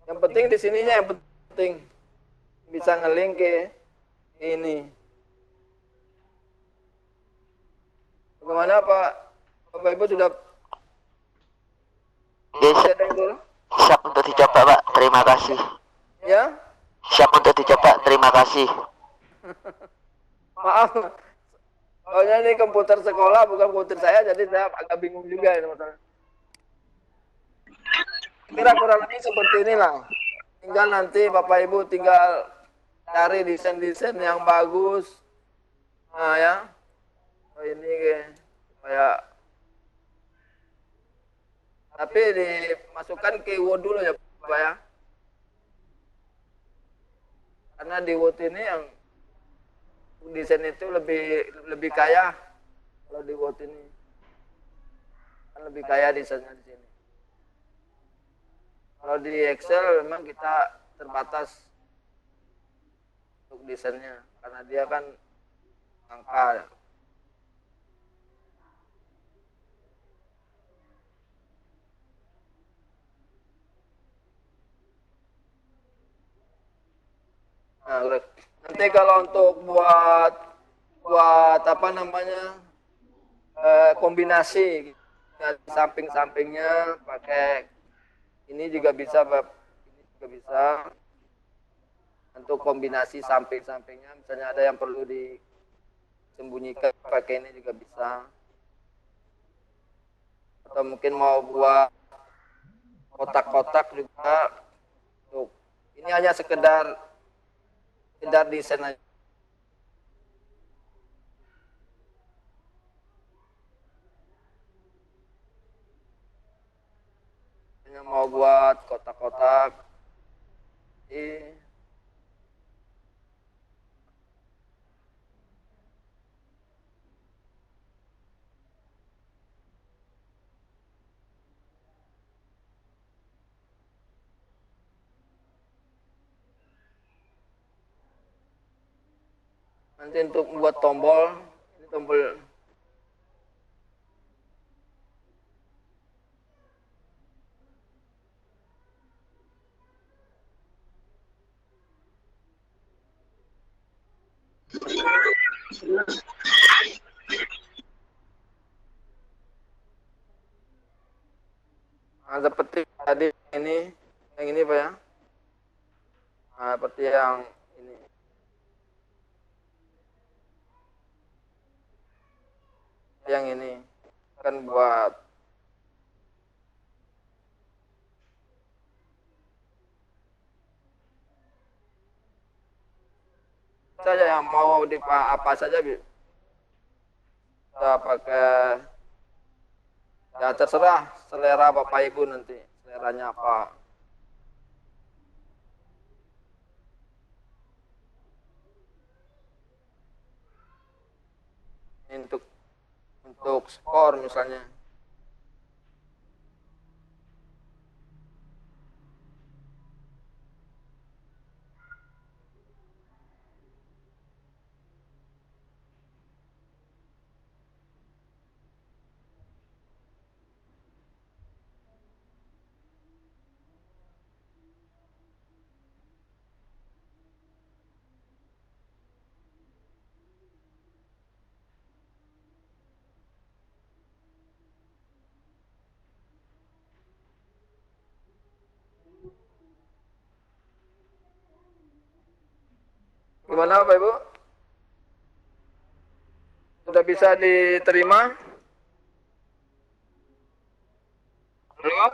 [SPEAKER 2] Yang penting di sininya yang penting bisa ngelink ke ini. Bagaimana Pak? Bapak Ibu sudah
[SPEAKER 4] Ya,
[SPEAKER 2] setting dulu?
[SPEAKER 4] siap untuk dicoba Pak, terima kasih.
[SPEAKER 2] Ya?
[SPEAKER 4] Siap untuk dicoba, terima kasih.
[SPEAKER 2] Maaf. Soalnya ini komputer sekolah bukan komputer saya, jadi saya agak bingung juga ini masalah. Kira kurang lebih seperti inilah. Tinggal nanti Bapak Ibu tinggal cari desain-desain yang bagus. Nah ya. Oh ini kayak tapi dimasukkan keyword dulu ya Pak ya. Karena di Word ini yang desain itu lebih kaya. Kalau di Word ini kan lebih kaya desainnya di sini. Kalau di Excel memang kita terbatas untuk desainnya karena dia kan angka. Nah, nanti kalau untuk buat apa namanya kombinasi samping-sampingnya pakai ini juga bisa, ini juga bisa untuk kombinasi samping-sampingnya. Misalnya ada yang perlu disembunyikan pakai ini juga bisa. Atau mungkin mau buat kotak-kotak juga. Tuh, ini hanya sekedar desain aja. Hanya mau buat kotak-kotak. Nanti untuk membuat tombol, ini tombol nah, seperti tadi yang ini Pak ya. Nah, seperti yang ini. Yang ini kan buat saja yang mau di apa saja bisa pakai, ya terserah selera Bapak Ibu nanti seleranya apa. Ini untuk skor misalnya. Gimana Bapak Ibu? Sudah bisa diterima? Belum?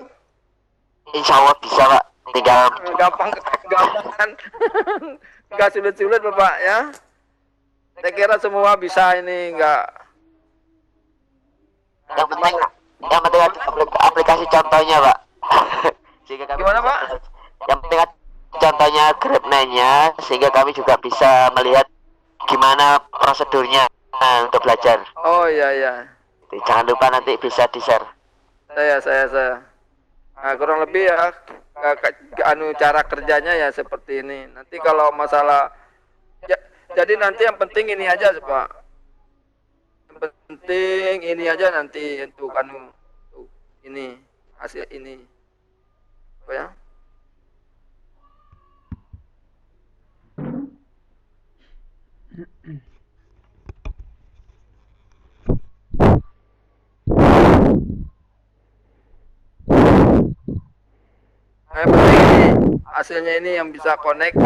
[SPEAKER 4] Insya Allah bisa Pak, tinggal
[SPEAKER 2] Gampang kan? Nggak sulit-sulit Bapak ya. Saya kira semua bisa ini,
[SPEAKER 4] yang penting ada aplikasi contohnya Pak. Sehingga kami
[SPEAKER 2] Gimana,
[SPEAKER 4] bisa-
[SPEAKER 2] Pak?
[SPEAKER 4] Yang penting ada contohnya Grab9-nya sehingga kami juga bisa melihat gimana prosedurnya untuk belajar.
[SPEAKER 2] Oh iya.
[SPEAKER 4] Jangan lupa nanti bisa di-share.
[SPEAKER 2] Saya. Nah, kurang lebih ya cara kerjanya ya seperti ini. Nanti kalau masalah jadi nanti yang penting ini aja Pak. Yang penting ini aja nanti untuk untuk ini hasil ini. Apa ya? hasilnya ini yang bisa connect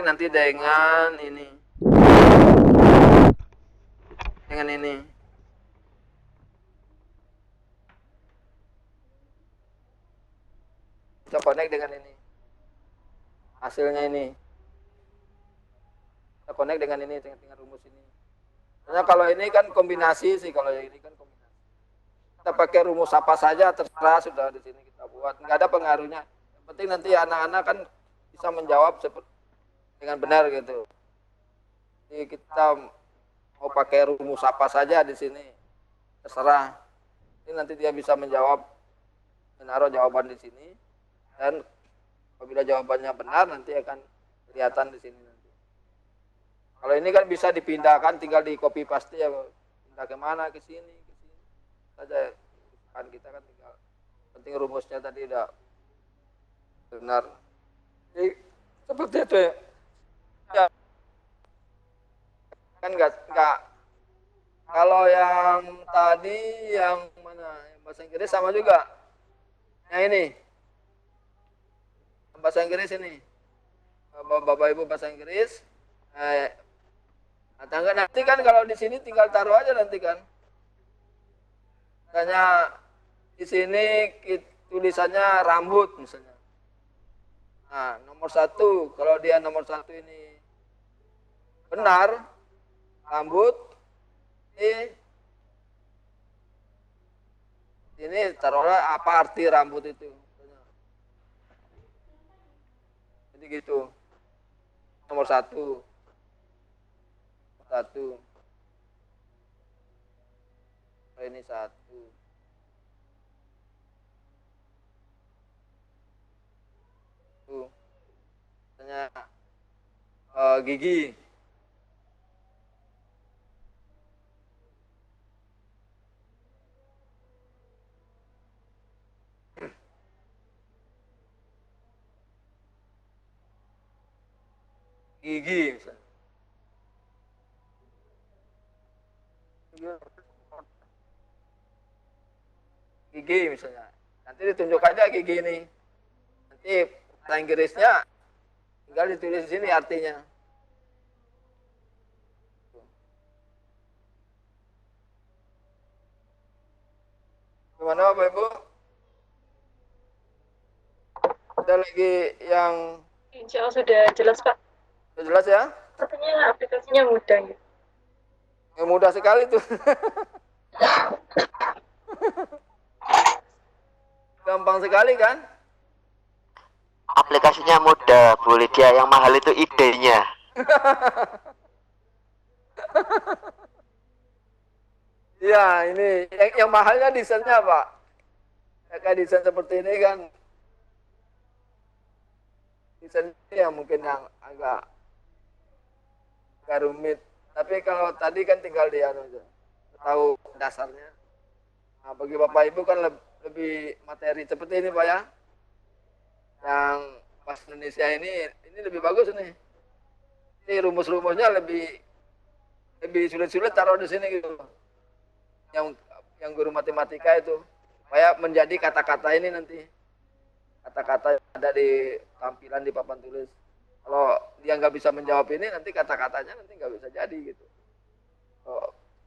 [SPEAKER 2] nanti dengan ini. Dengan ini. Bisa connect dengan ini. Hasilnya ini. Kita connect dengan ini, dengan rumus ini. Karena kalau ini kan kombinasi sih, kalau ini kan kombinasi. Kita pakai rumus apa saja terserah, sudah di sini kita buat. Nggak ada pengaruhnya. Yang penting nanti anak-anak kan bisa menjawab dengan benar gitu. Jadi kita mau pakai rumus apa saja di sini, terserah. Ini nanti dia bisa menjawab, menaruh jawaban di sini, dan apabila jawabannya benar nanti akan kelihatan di sini nanti. Kalau ini kan bisa dipindahkan, tinggal di copy paste ya, pindah ke mana, ke sini saja. Kan kita kan tinggal, penting rumusnya tadi udah benar. Jadi seperti itu ya. Kan enggak kalau yang tadi yang mana, yang bahasa Inggris sama juga. Yang ini bahasa Inggris ini, Bapak Ibu bahasa Inggris. Nanti kan kalau di sini tinggal taruh aja nanti kan. Misalnya di sini tulisannya rambut misalnya. Nah, nomor 1, kalau dia nomor 1 ini benar, rambut, ini taruhlah apa arti rambut itu. Jadi gitu. Nomor 1. Ini 1. Misalnya gigi. Gigi misalnya. Gigi misalnya. Nanti ditunjuk aja gigi ini. Nanti bahasa Inggrisnya tinggal ditulis di sini artinya. Gimana Bapak Ibu? Ada lagi yang
[SPEAKER 1] Insya Allah sudah jelas Pak.
[SPEAKER 2] sudah jelas ya?
[SPEAKER 1] Katanya aplikasinya mudah ya.
[SPEAKER 2] Yang mudah sekali tuh. Gampang sekali kan?
[SPEAKER 4] Aplikasinya mudah, Bu Lydia. Yang mahal itu idenya.
[SPEAKER 2] Ya, ini yang mahalnya desainnya Pak. Ya, kayak desain seperti ini kan. Desain ini yang mungkin yang agak rumit. Tapi kalau tadi kan tinggal dia aja. Tahu dasarnya. Nah, bagi Bapak Ibu kan lebih materi seperti ini Pak ya. Yang bahasa Indonesia ini lebih bagus nih. Ini rumus-rumusnya lebih sulit-sulit taruh di sini gitu. Yang guru matematika itu supaya menjadi kata-kata ini nanti. Kata-kata ada di tampilan di papan tulis. Kalau dia nggak bisa menjawab ini, nanti kata-katanya nanti nggak bisa jadi gitu.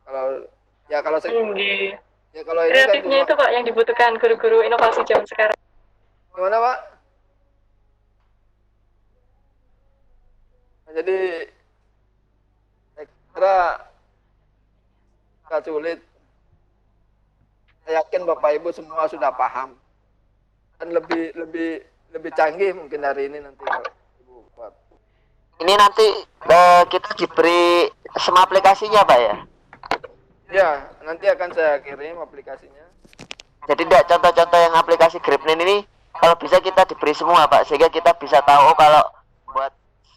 [SPEAKER 2] Kalau ya kalau saya ya kalau ini
[SPEAKER 1] kreatifnya
[SPEAKER 2] kan
[SPEAKER 1] itu Pak yang dibutuhkan guru-guru inovasi zaman sekarang.
[SPEAKER 2] Gimana Pak? Nah, jadi saya kira nggak sulit. Saya yakin Bapak Ibu semua sudah paham dan lebih canggih mungkin hari ini nanti kalau Ibu buat.
[SPEAKER 4] Ini nanti kita diberi semua aplikasinya Pak ya?
[SPEAKER 2] Ya, nanti akan saya kirim aplikasinya.
[SPEAKER 4] Jadi tidak contoh-contoh yang aplikasi GrabNet ini kalau bisa kita diberi semua Pak, sehingga kita bisa tahu kalau buat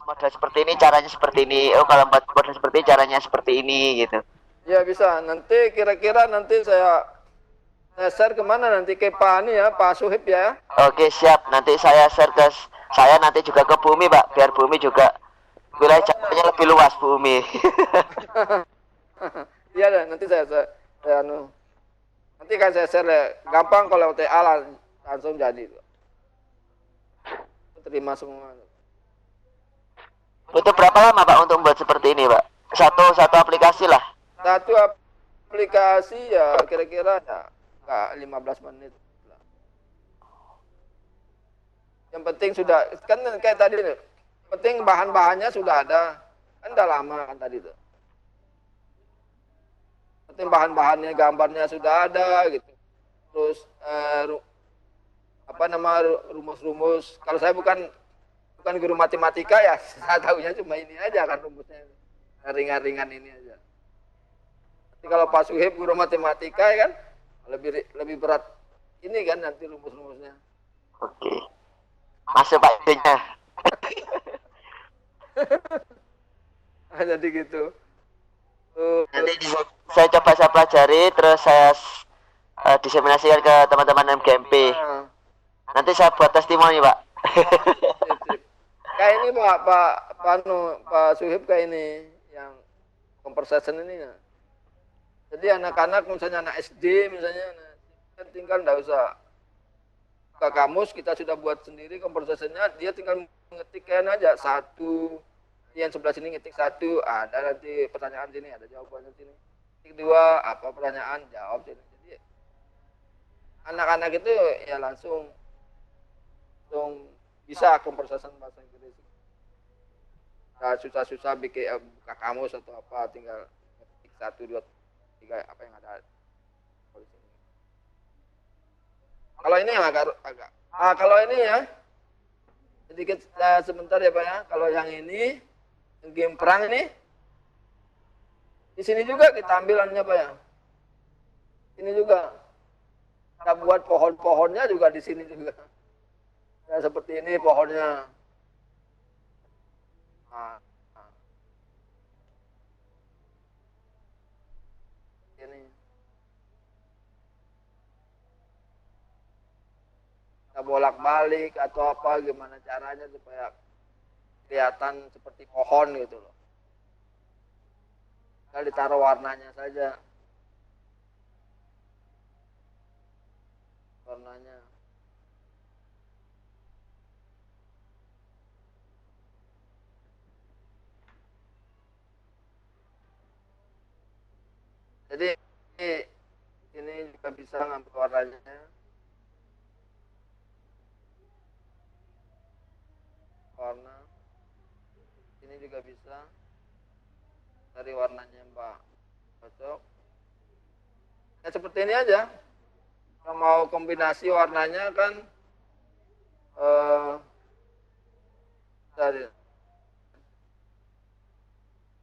[SPEAKER 4] model seperti ini caranya seperti ini, kalau buat model seperti ini caranya seperti ini gitu.
[SPEAKER 2] Ya bisa, nanti kira-kira nanti saya share kemana nanti ke Pak ini ya, Pak Suhib ya.
[SPEAKER 4] Oke siap, nanti saya share ke saya nanti juga ke Bumi Pak, biar Bumi juga wilayah jangkauannya lebih luas Bumi.
[SPEAKER 2] Iya deh, nanti saya nanti kan saya share deh. Gampang kalau TA langsung jadi. terima semua.
[SPEAKER 4] Butuh berapa lama Pak untuk membuat seperti ini Pak? Satu aplikasi lah.
[SPEAKER 2] Satu aplikasi ya kira-kira ya nggak 15 menit lah. Yang penting sudah kan kayak tadi nih. Penting bahan-bahannya sudah ada. Kan udah lama kan tadi tuh. Penting bahan-bahannya, gambarnya sudah ada gitu. Terus rumus-rumus. Kalau saya bukan guru matematika ya, saya tahunya cuma ini aja kan rumusnya. Ringan-ringan ini aja. Tapi kalau Pak Suhib guru matematika ya kan lebih berat ini kan nanti rumus-rumusnya.
[SPEAKER 4] Oke. Masuk Pak idenya.
[SPEAKER 2] Jadi gitu.
[SPEAKER 4] Nanti saya coba saya pelajari terus saya diseminasikan ke teman-teman MGMP. Nanti saya buat testimoni Pak.
[SPEAKER 2] Kayak ini Pak Suhib kayak ini yang conversation ini ya. Jadi anak-anak misalnya anak SD misalnya tinggal nggak usah ke kamus, kita sudah buat sendiri conversation-nya, dia tinggal mengetikkan aja satu, yang sebelah sini ngetik satu, ada nanti pertanyaan sini, ada jawabannya sini. Ketik dua, apa pertanyaan, jawab sini. Jadi anak-anak itu ya langsung bisa conversation bahasa Inggris. Nah, susah-susah bikin buka kamus atau apa, tinggal ketik 1, 2, 3 apa yang ada. Kalau ini agak kalau ini ya sedikit sebentar ya Pak ya. Kalau yang ini yang game perang ini di sini juga kita ambilannya Pak ya. Ini juga kita buat pohon-pohonnya juga di sini juga. Ya, seperti ini pohonnya. Nah, ini kita bolak-balik atau apa gimana caranya supaya kelihatan seperti pohon gitu loh. Kita ditaruh warnanya saja. Warnanya. Jadi ini juga bisa ngambil warnanya. Warna. Ini juga bisa. Dari warnanya Mbak cocok. Ya seperti ini aja. Kalau mau kombinasi warnanya kan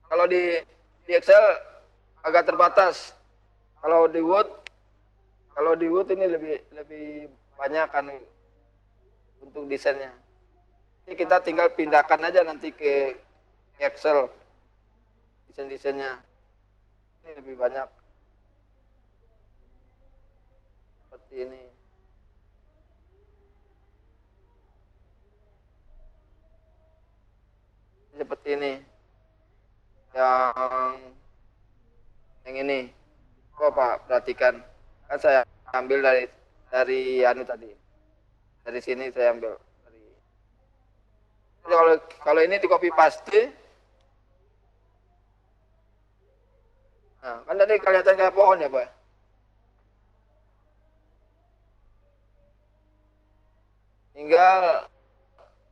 [SPEAKER 2] kalau di Excel agak terbatas. Kalau di Word ini lebih banyak kan untuk desainnya. Ini kita tinggal pindahkan aja nanti ke Excel desain-desainnya. Ini lebih banyak seperti ini. Seperti ini. Yang ini. Oh Pak, perhatikan. Kan saya ambil dari anu tadi. Dari sini saya ambil. Jadi kalau ini di copy paste. Nah, kan tadi kelihatan kayak pohon ya, Pak. Tinggal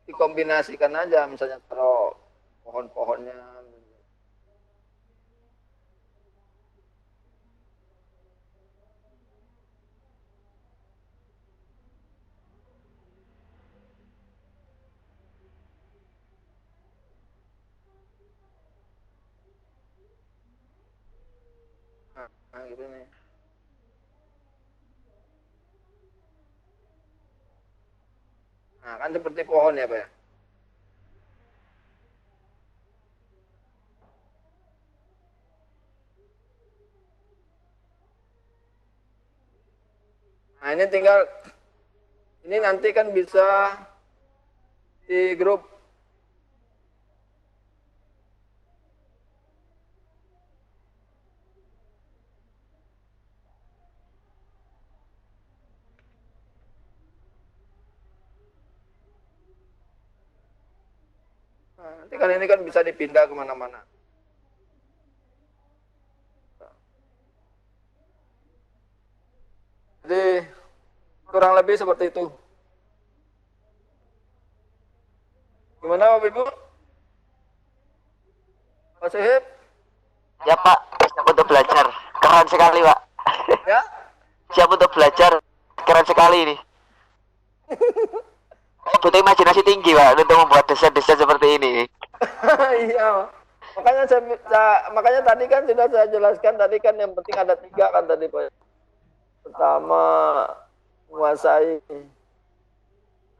[SPEAKER 2] dikombinasikan aja, misalnya taruh pohon-pohonnya. Nah, gitu nih. Nah, kan seperti pohon ya, Pak ya. Nah, ini nanti kan bisa di grup. Nanti kan ini kan bisa dipindah kemana-mana. Jadi kurang lebih seperti itu. Gimana Bapak Ibu? Pak Suhib?
[SPEAKER 4] Ya Pak, siap untuk belajar. Keren sekali Pak.
[SPEAKER 2] Ya?
[SPEAKER 4] Siap untuk belajar. Keren sekali ini. Butuh imajinasi tinggi Pak untuk membuat desain-desain seperti ini.
[SPEAKER 2] Iya. Makanya tadi kan sudah saya jelaskan tadi kan yang penting ada 3 kan tadi Pak. Pertama menguasai.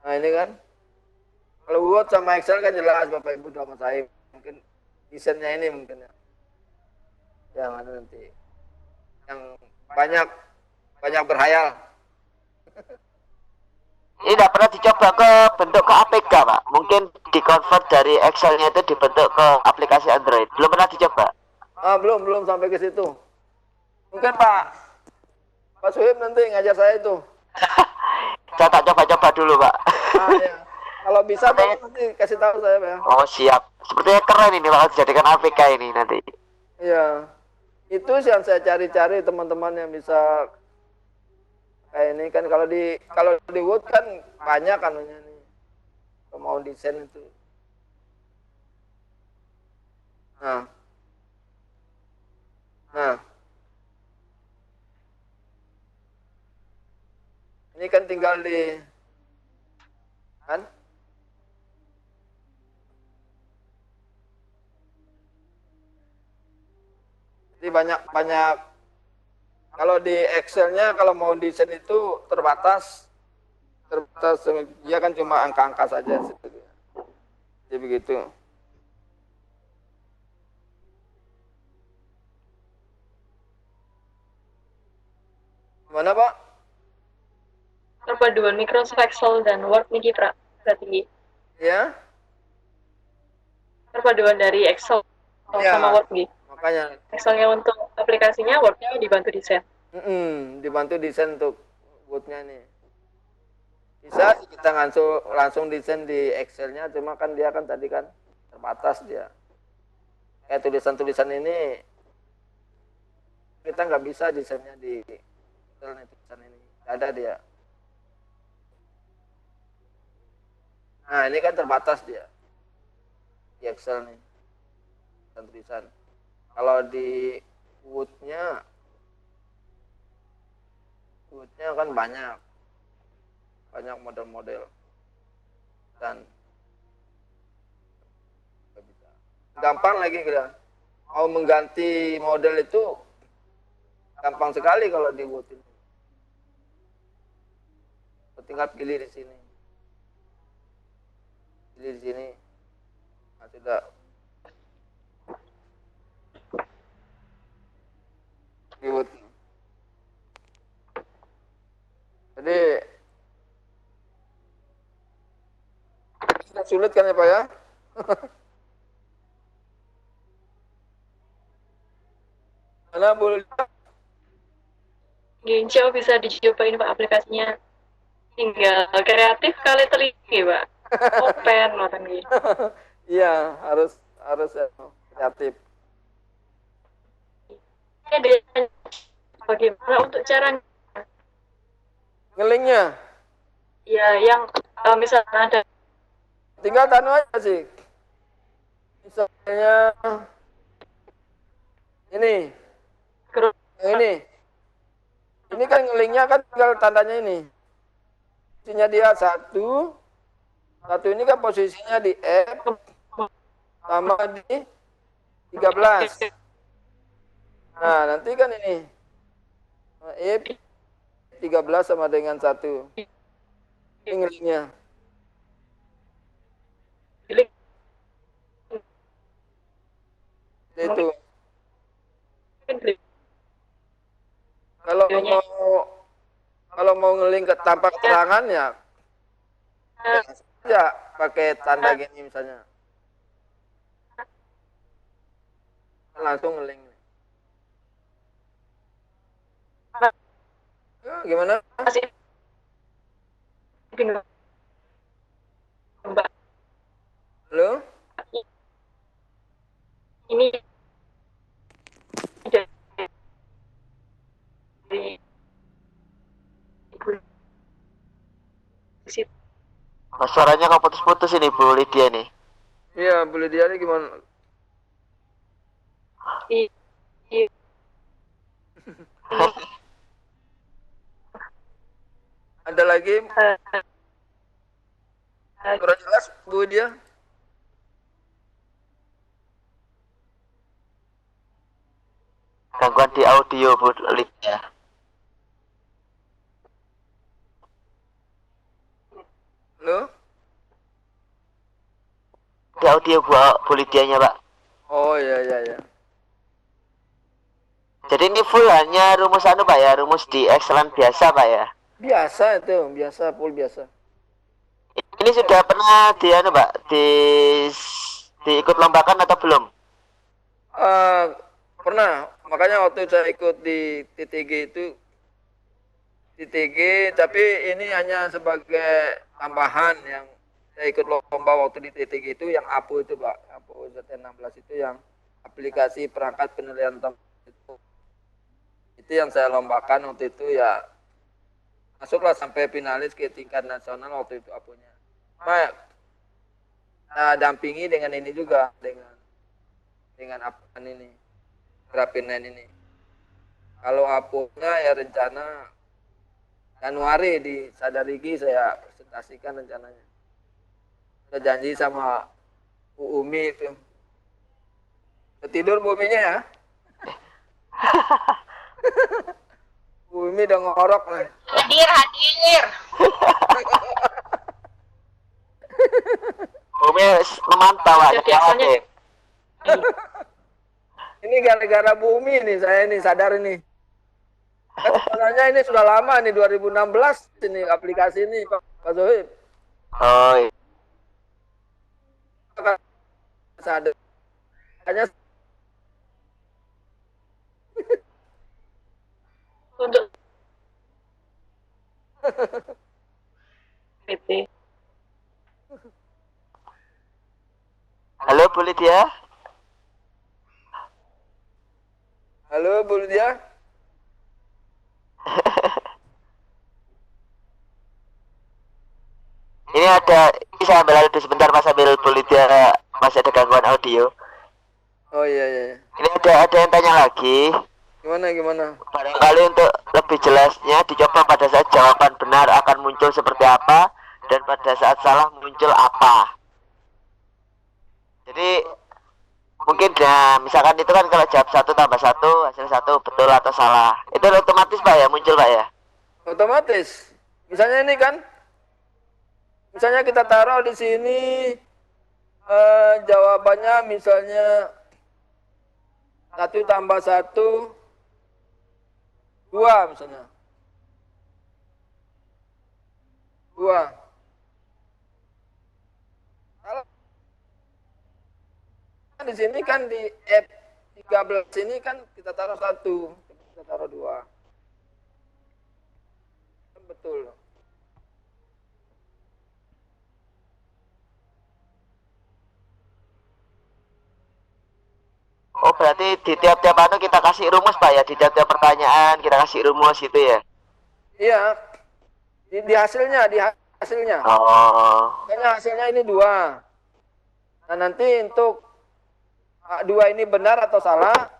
[SPEAKER 2] Nah ini kan. Kalau Word sama Excel kan jelas Bapak Ibu sudah menguasai. Mungkin desainnya ini mungkin ya. Yang ada nanti. Yang banyak berhayal.
[SPEAKER 4] Ini tidak pernah dicoba ke bentuk ke APK Pak. Mungkin di-convert dari Excel-nya itu dibentuk ke aplikasi Android. Belum pernah dicoba.
[SPEAKER 2] Belum sampai ke situ. Mungkin Pak Suhib nanti ngajar saya itu.
[SPEAKER 4] Saya tak coba-coba dulu Pak.
[SPEAKER 2] Ya. Kalau bisa Pak nanti kasih tahu saya Pak ya.
[SPEAKER 4] Oh siap. Sepertinya keren ini Pak dijadikan APK ini nanti.
[SPEAKER 2] Iya. Itu yang saya cari-cari teman-teman yang bisa kayak ini kan kalau di Word kan banyak anunya nih. Kalau mau desain itu. Nah. Ini kan tinggal di kan? Jadi banyak kalau di Excel-nya kalau mau desain itu terbatas dia kan cuma angka-angka saja jadi begitu. Gimana Pak?
[SPEAKER 1] Perpaduan Microsoft Excel dan Word nih berarti
[SPEAKER 2] Ya?
[SPEAKER 1] perpaduan dari Excel
[SPEAKER 2] Ya.
[SPEAKER 1] sama Word nih.
[SPEAKER 2] Makanya
[SPEAKER 1] Excelnya untuk aplikasinya, Word-nya dibantu desain.
[SPEAKER 2] dibantu desain untuk Word-nya nih. Bisa kita langsung desain di Excel-nya, cuma kan dia kan tadi kan terbatas dia. Kayak tulisan-tulisan ini kita nggak bisa desainnya di Excel nih, tulisan ini. Nggak ada dia. Nah ini kan terbatas dia di Excel nih tulisan. Kalau di Word-nya kan banyak model-model dan bisa. Gampang lagi kita mau mengganti model itu gampang sekali kalau di Word ini. Tinggal pilih di sini. Nah, sudah di Word. Jadi sudah sulit kan ya Pak ya? Mana boleh
[SPEAKER 1] Insya Allah bisa dicobain Pak aplikasinya. Tinggal kreatif kali teliti Pak. Open nonton gitu.
[SPEAKER 2] Iya, harus kreatif.
[SPEAKER 1] Ada bagaimana untuk cara
[SPEAKER 2] Ngelingnya
[SPEAKER 1] ya yang misalnya ada
[SPEAKER 2] tinggal tanu aja sih. Misalnya ini.
[SPEAKER 1] grup
[SPEAKER 2] Ini kan ngelingnya kan tinggal tandanya ini. Posisinya dia satu ini kan posisinya di F sama di 13. Nah, nanti kan ini F 13 sama dengan 1. Ini ngelingnya. Itu. Kalau mau ngeling ke tanpa keterangan ya pakai tanda gini misalnya. Langsung ngeling. Ya, gimana?
[SPEAKER 1] masih bingung Mbak.
[SPEAKER 2] Halo?
[SPEAKER 1] ini dari Bu Siti.
[SPEAKER 4] Oh, suaranya kok putus-putus ini Bu Lydia nih.
[SPEAKER 2] Iya, boleh dia nih gimana?
[SPEAKER 1] Ini
[SPEAKER 2] Ada lagi kurang jelas Bu dia?
[SPEAKER 4] Gangguan di audio Bu Lydia.
[SPEAKER 2] Halo?
[SPEAKER 4] Di audio Bu Lydianya Pak.
[SPEAKER 2] Oh iya.
[SPEAKER 4] Jadi ini full hanya rumus anu Pak ya, rumus di Excelan biasa Pak ya.
[SPEAKER 2] Biasa itu, full biasa.
[SPEAKER 4] Ini sudah pernah di anu Pak, diikut lombakan atau belum?
[SPEAKER 2] Pernah, makanya waktu saya ikut di TTG itu tapi ini hanya sebagai tambahan yang saya ikut lomba waktu di TTG itu yang APO itu Pak, APO ZN16 itu yang aplikasi perangkat penilaian itu yang saya lombakan waktu itu ya, masuklah sampai finalis ke tingkat nasional waktu itu APO-nya. Nah, dampingi dengan ini juga dengan apa ini Graphiline ini. Kalau APO-nya ya rencana Januari di Sadarigi saya presentasikan rencananya. Saya janji sama Bu Umi itu. Ketidur Bu Uminya ya. Bu Umi udah ngorok lah.
[SPEAKER 6] Hadir.
[SPEAKER 4] Umi memantau Pak.
[SPEAKER 1] biasanya
[SPEAKER 2] Ini gara-gara Bu Umi nih saya ini sadar ini. Sebenarnya ini sudah lama nih 2016 ini aplikasi ini Pak Zohib.
[SPEAKER 4] Oh iya.
[SPEAKER 2] Sadar. Hanya
[SPEAKER 1] untuk PT.
[SPEAKER 4] Halo Bu Lydia.
[SPEAKER 2] halo Bu Lydia.
[SPEAKER 4] Ini saya ambil dulu sebentar Mas, ambil Bu Lydia, masih ada gangguan audio.
[SPEAKER 2] Oh iya.
[SPEAKER 4] Ini ada yang tanya lagi.
[SPEAKER 2] Gimana?
[SPEAKER 4] Barangkali untuk lebih jelasnya dicoba pada saat jawaban benar akan muncul seperti apa dan pada saat salah muncul apa. Jadi mungkin ya misalkan itu kan kalau jawab 1 tambah 1 hasil 1 betul atau salah. Itu otomatis Pak ya muncul Pak ya.
[SPEAKER 2] Otomatis. Misalnya ini kan, misalnya kita taruh di sini jawabannya misalnya 1 tambah 1 2 misalnya. 2. Kalau di sini kan di F13 ini kan kita taruh 1, kita taruh 2. Betul.
[SPEAKER 4] Oh berarti di tiap-tiap anu kita kasih rumus Pak ya, di tiap-tiap pertanyaan kita kasih rumus itu ya.
[SPEAKER 2] Iya. Di hasilnya.
[SPEAKER 4] Oh.
[SPEAKER 2] Kayaknya hasilnya ini 2. Nah, nanti untuk 2 ini benar atau salah,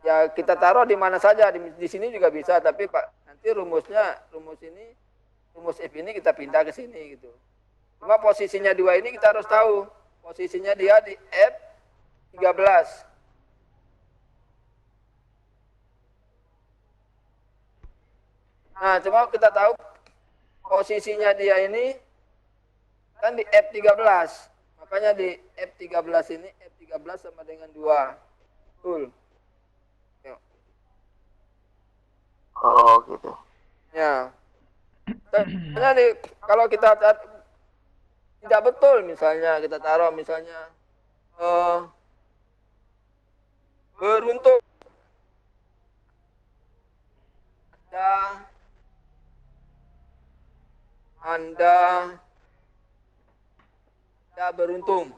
[SPEAKER 2] ya kita taruh di mana saja. Di sini juga bisa, tapi Pak, nanti rumus F ini kita pindah ke sini gitu. Cuma posisinya 2 ini kita harus tahu. Posisinya dia di F13. Nah, cuma kita tahu posisinya dia ini kan di F13. Makanya di F13 ini, F13 sama dengan 2. Betul. Yuk.
[SPEAKER 4] Oh gitu.
[SPEAKER 2] Ya. Karena kalau kita tidak betul misalnya, kita taruh misalnya beruntung. Anda beruntung.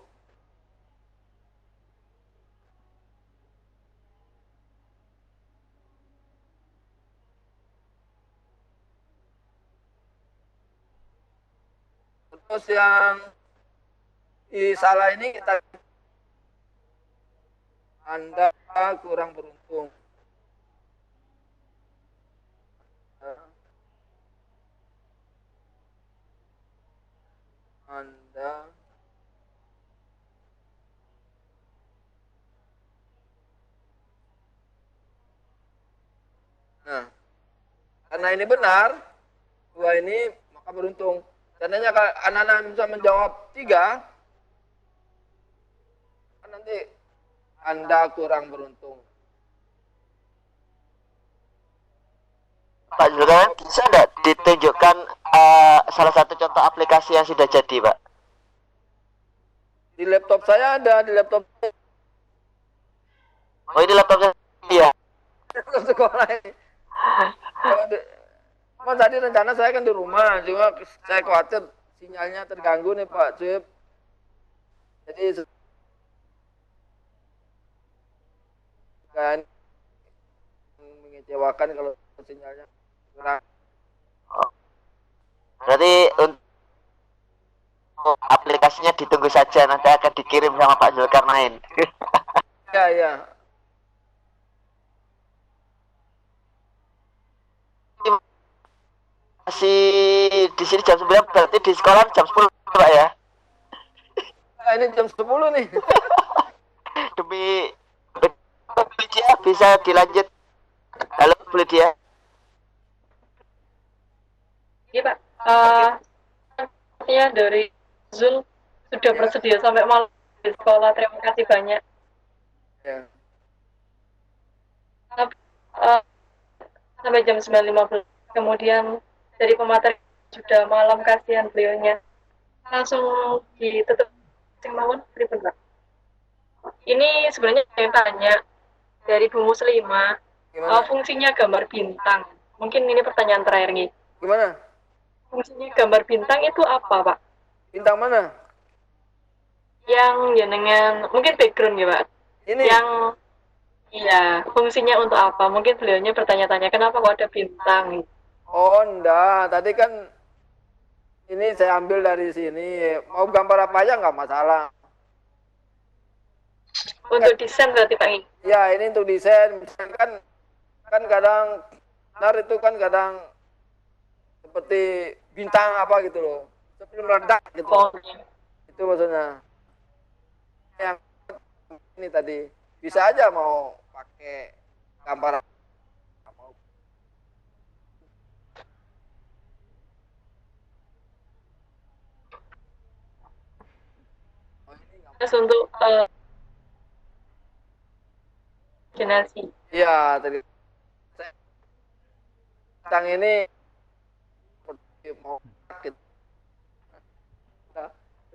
[SPEAKER 2] Terus yang di salah ini kita Anda kurang beruntung. Anda Nah, karena ini benar, dua ini maka beruntung. Seandainya kalau anak-anak bisa menjawab 3, nanti Anda kurang beruntung.
[SPEAKER 4] Pak Zulkarnain, bisa nggak ditunjukkan salah satu contoh aplikasi yang sudah jadi, Pak?
[SPEAKER 2] Di laptop saya ada, di laptop
[SPEAKER 4] Oh, ini laptopnya iya.
[SPEAKER 2] sekolah ini. Mas tadi rencana saya kan di rumah, cuma saya khawatir sinyalnya terganggu nih Pak Cip. Jadi kan mengecewakan kalau sinyalnya kurang.
[SPEAKER 4] Berarti untuk aplikasinya ditunggu saja, nanti akan dikirim sama Pak Zulkarnain.
[SPEAKER 2] Ya, ya.
[SPEAKER 4] Masih di sini jam 9, berarti di sekolah jam 10, Pak ya?
[SPEAKER 2] Nah, ini jam 10 nih.
[SPEAKER 4] Demi dia bisa dilanjut. Halo, Bu Lydia.
[SPEAKER 1] Iya Pak, ya dari Zul sudah bersedia sampai malam di sekolah. Terima kasih banyak.
[SPEAKER 2] Ya.
[SPEAKER 1] Sampai jam 9.15. Kemudian dari pemateri sudah malam, kasihan beliaunya. Langsung ditutup. Mawon, pripun Pak? Ini sebenarnya yang tanya dari Bu Muslimah, fungsinya gambar bintang. Mungkin ini pertanyaan terakhir nih.
[SPEAKER 2] Gimana?
[SPEAKER 1] Fungsinya gambar bintang itu apa, Pak?
[SPEAKER 2] Bintang mana?
[SPEAKER 1] Yang jenengan mungkin background ya, Pak.
[SPEAKER 2] Ini.
[SPEAKER 1] Yang iya, fungsinya untuk apa? Mungkin beliaunya bertanya-tanya kenapa kok ada bintang.
[SPEAKER 2] Oh, enggak. Tadi kan ini saya ambil dari sini. Mau gambar apa aja nggak masalah.
[SPEAKER 1] Untuk desain berarti Pak ini.
[SPEAKER 2] Ya, ini untuk desain. Misalkan kan kadang benar itu kan kadang seperti bintang apa gitu loh. Seperti meledak gitu.
[SPEAKER 1] Oh, iya.
[SPEAKER 2] Itu maksudnya. Yang ini tadi bisa aja mau pakai gambar.
[SPEAKER 1] Terus untuk generasi.
[SPEAKER 2] Iya, tadi bintang ini mau gitu.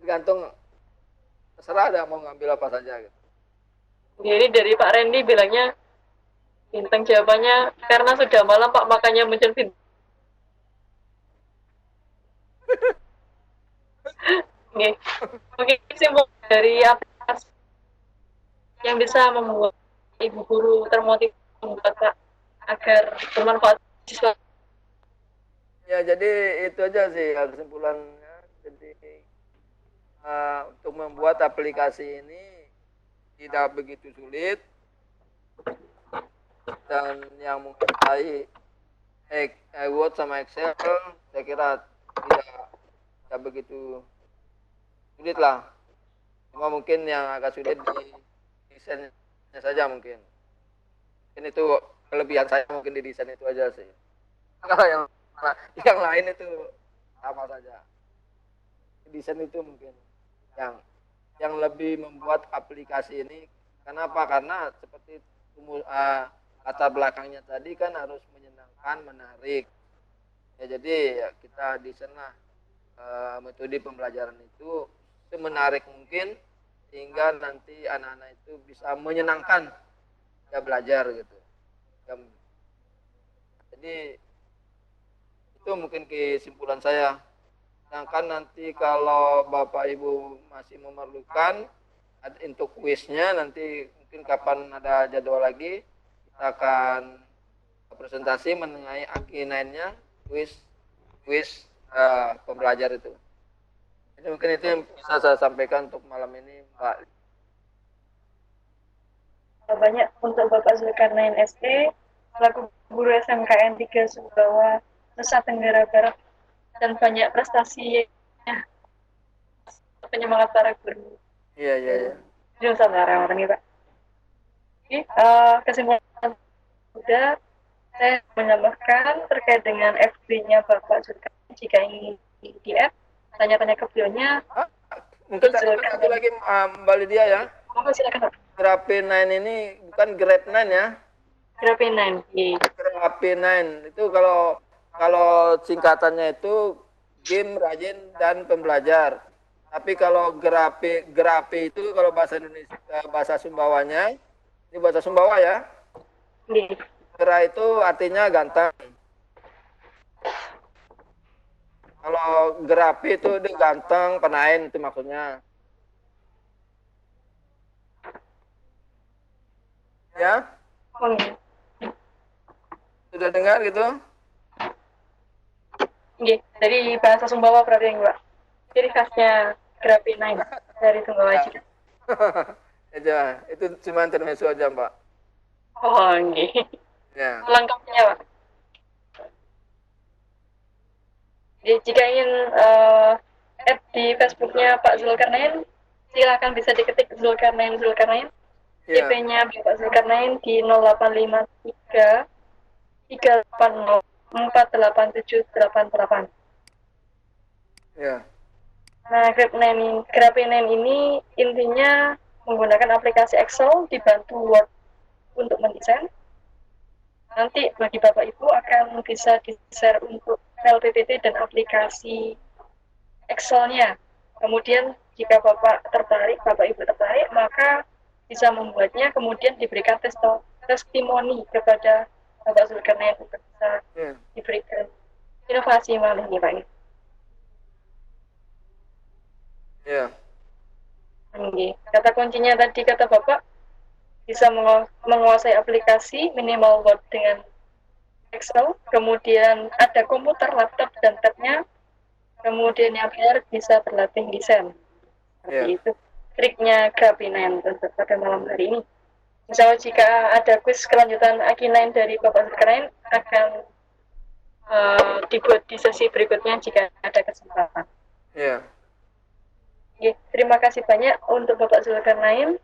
[SPEAKER 2] Tergantung terserah ada mau ngambil apa saja gitu.
[SPEAKER 1] Jadi dari Pak Randy bilangnya bintang, jawabannya karena sudah malam Pak, makanya muncul bintang. Oke. Mungkin simpul dari aplikasi yang bisa membuat ibu guru termotivasi membuat Pak agar bermanfaat siswa.
[SPEAKER 2] Ya, jadi itu aja sih kesimpulannya. Jadi untuk membuat aplikasi ini tidak begitu sulit, dan yang menguasai Word sama Excel saya kira tidak begitu sulit lah. Cuma mungkin yang agak sulit di desainnya saja mungkin. Ini itu kelebihan saya mungkin di desain itu aja sih. Kalau yang lain itu sama saja. Desain itu mungkin yang lebih membuat aplikasi ini. Kenapa? Karena seperti latar belakangnya tadi kan harus menyenangkan, menarik. Ya, jadi ya kita desainlah metode pembelajaran itu menarik mungkin sehingga nanti anak-anak itu bisa menyenangkan ya belajar gitu. Ya, jadi itu mungkin kesimpulan saya. Sedangkan nanti kalau Bapak Ibu masih memerlukan untuk kuisnya, nanti mungkin kapan ada jadwal lagi kita akan presentasi mengenai AG9-nya, kuis pembelajar itu. Jadi mungkin itu yang bisa saya sampaikan untuk malam ini, Mbak.
[SPEAKER 1] Banyak untuk Bapak Zulkarnain SE, selaku guru SMKN 3 Sumbawa, Nusa Tenggara Barat, dan banyak prestasi penyemangat para guru.
[SPEAKER 2] Iya, iya, iya.
[SPEAKER 1] Di Nusantara, orang ini, Pak. Oke, kesimpulan sudah saya menambahkan terkait dengan FB-nya Bapak Zulkarnain. Jika ingin di-add, tanya-tanya ke beliaunya.
[SPEAKER 2] Mungkin satu lagi Mbak Lydia ya.
[SPEAKER 1] Monggo silakan, Pak.
[SPEAKER 2] Grape 9 ini bukan Grab 9 ya.
[SPEAKER 1] Grape 9.
[SPEAKER 2] Grape 9 itu kalau singkatannya itu game, rajin, dan pembelajar. Tapi kalau grape itu kalau bahasa Indonesia, bahasa Sumbawanya, ini bahasa Sumbawa ya. Gra itu artinya ganteng. Kalau grape itu dia ganteng, penain itu maksudnya. Ya? Sudah dengar gitu?
[SPEAKER 1] Dari bahasa Sumbawa berarti yang Pak. Jadi khasnya Grape 9 dari Sumbawa juga.
[SPEAKER 2] Ya, itu cuma intermezzo aja, Pak.
[SPEAKER 1] Oh, nggih.
[SPEAKER 2] Ya.
[SPEAKER 1] Lengkapnya, Pak. Jadi, jika ingin add di Facebooknya Pak Zulkarnain, silakan bisa diketik Zulkarnain.
[SPEAKER 2] Ya.
[SPEAKER 1] IP-nya Bapak Zulkarnain di 0853 380 48788.
[SPEAKER 2] Ya.
[SPEAKER 1] Nah, Grape 9 ini intinya menggunakan aplikasi Excel dibantu Word untuk mendesain. Nanti bagi Bapak Ibu akan bisa di-share untuk file PPT dan aplikasi Excel-nya. Kemudian jika Bapak Ibu tertarik, maka bisa membuatnya, kemudian diberikan testimoni kepada Bapak Zulkarnain untuk bisa diberikan inovasi malah ini, Pak.
[SPEAKER 2] Ya.
[SPEAKER 1] Kata kuncinya tadi kata Bapak, bisa menguasai aplikasi minimal Word dengan Excel, kemudian ada komputer, laptop, dan tabnya, kemudian yang terakhir bisa berlatih desain. Seperti itu triknya Grape 9 pada malam hari ini. Misalnya jika ada kuis kelanjutan Aki9 dari Bapak Zulkarnain akan dibuat di sesi berikutnya jika ada kesempatan.
[SPEAKER 2] Ya.
[SPEAKER 1] Terima kasih banyak untuk Bapak Zulkarnain.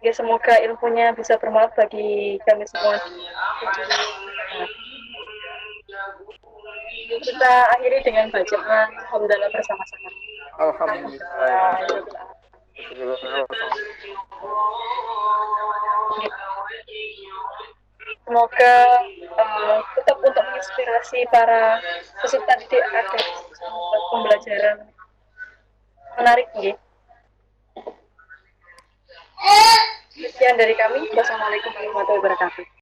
[SPEAKER 1] Semoga ilmunya bisa bermanfaat bagi kami semua. Kita akhiri dengan bacaan Alhamdulillah bersama-sama.
[SPEAKER 2] Alhamdulillah.
[SPEAKER 1] Semoga tetap untuk menginspirasi para peserta didik agar membuat pembelajaran menarik. Sekian dari kami. Wassalamualaikum warahmatullahi wabarakatuh.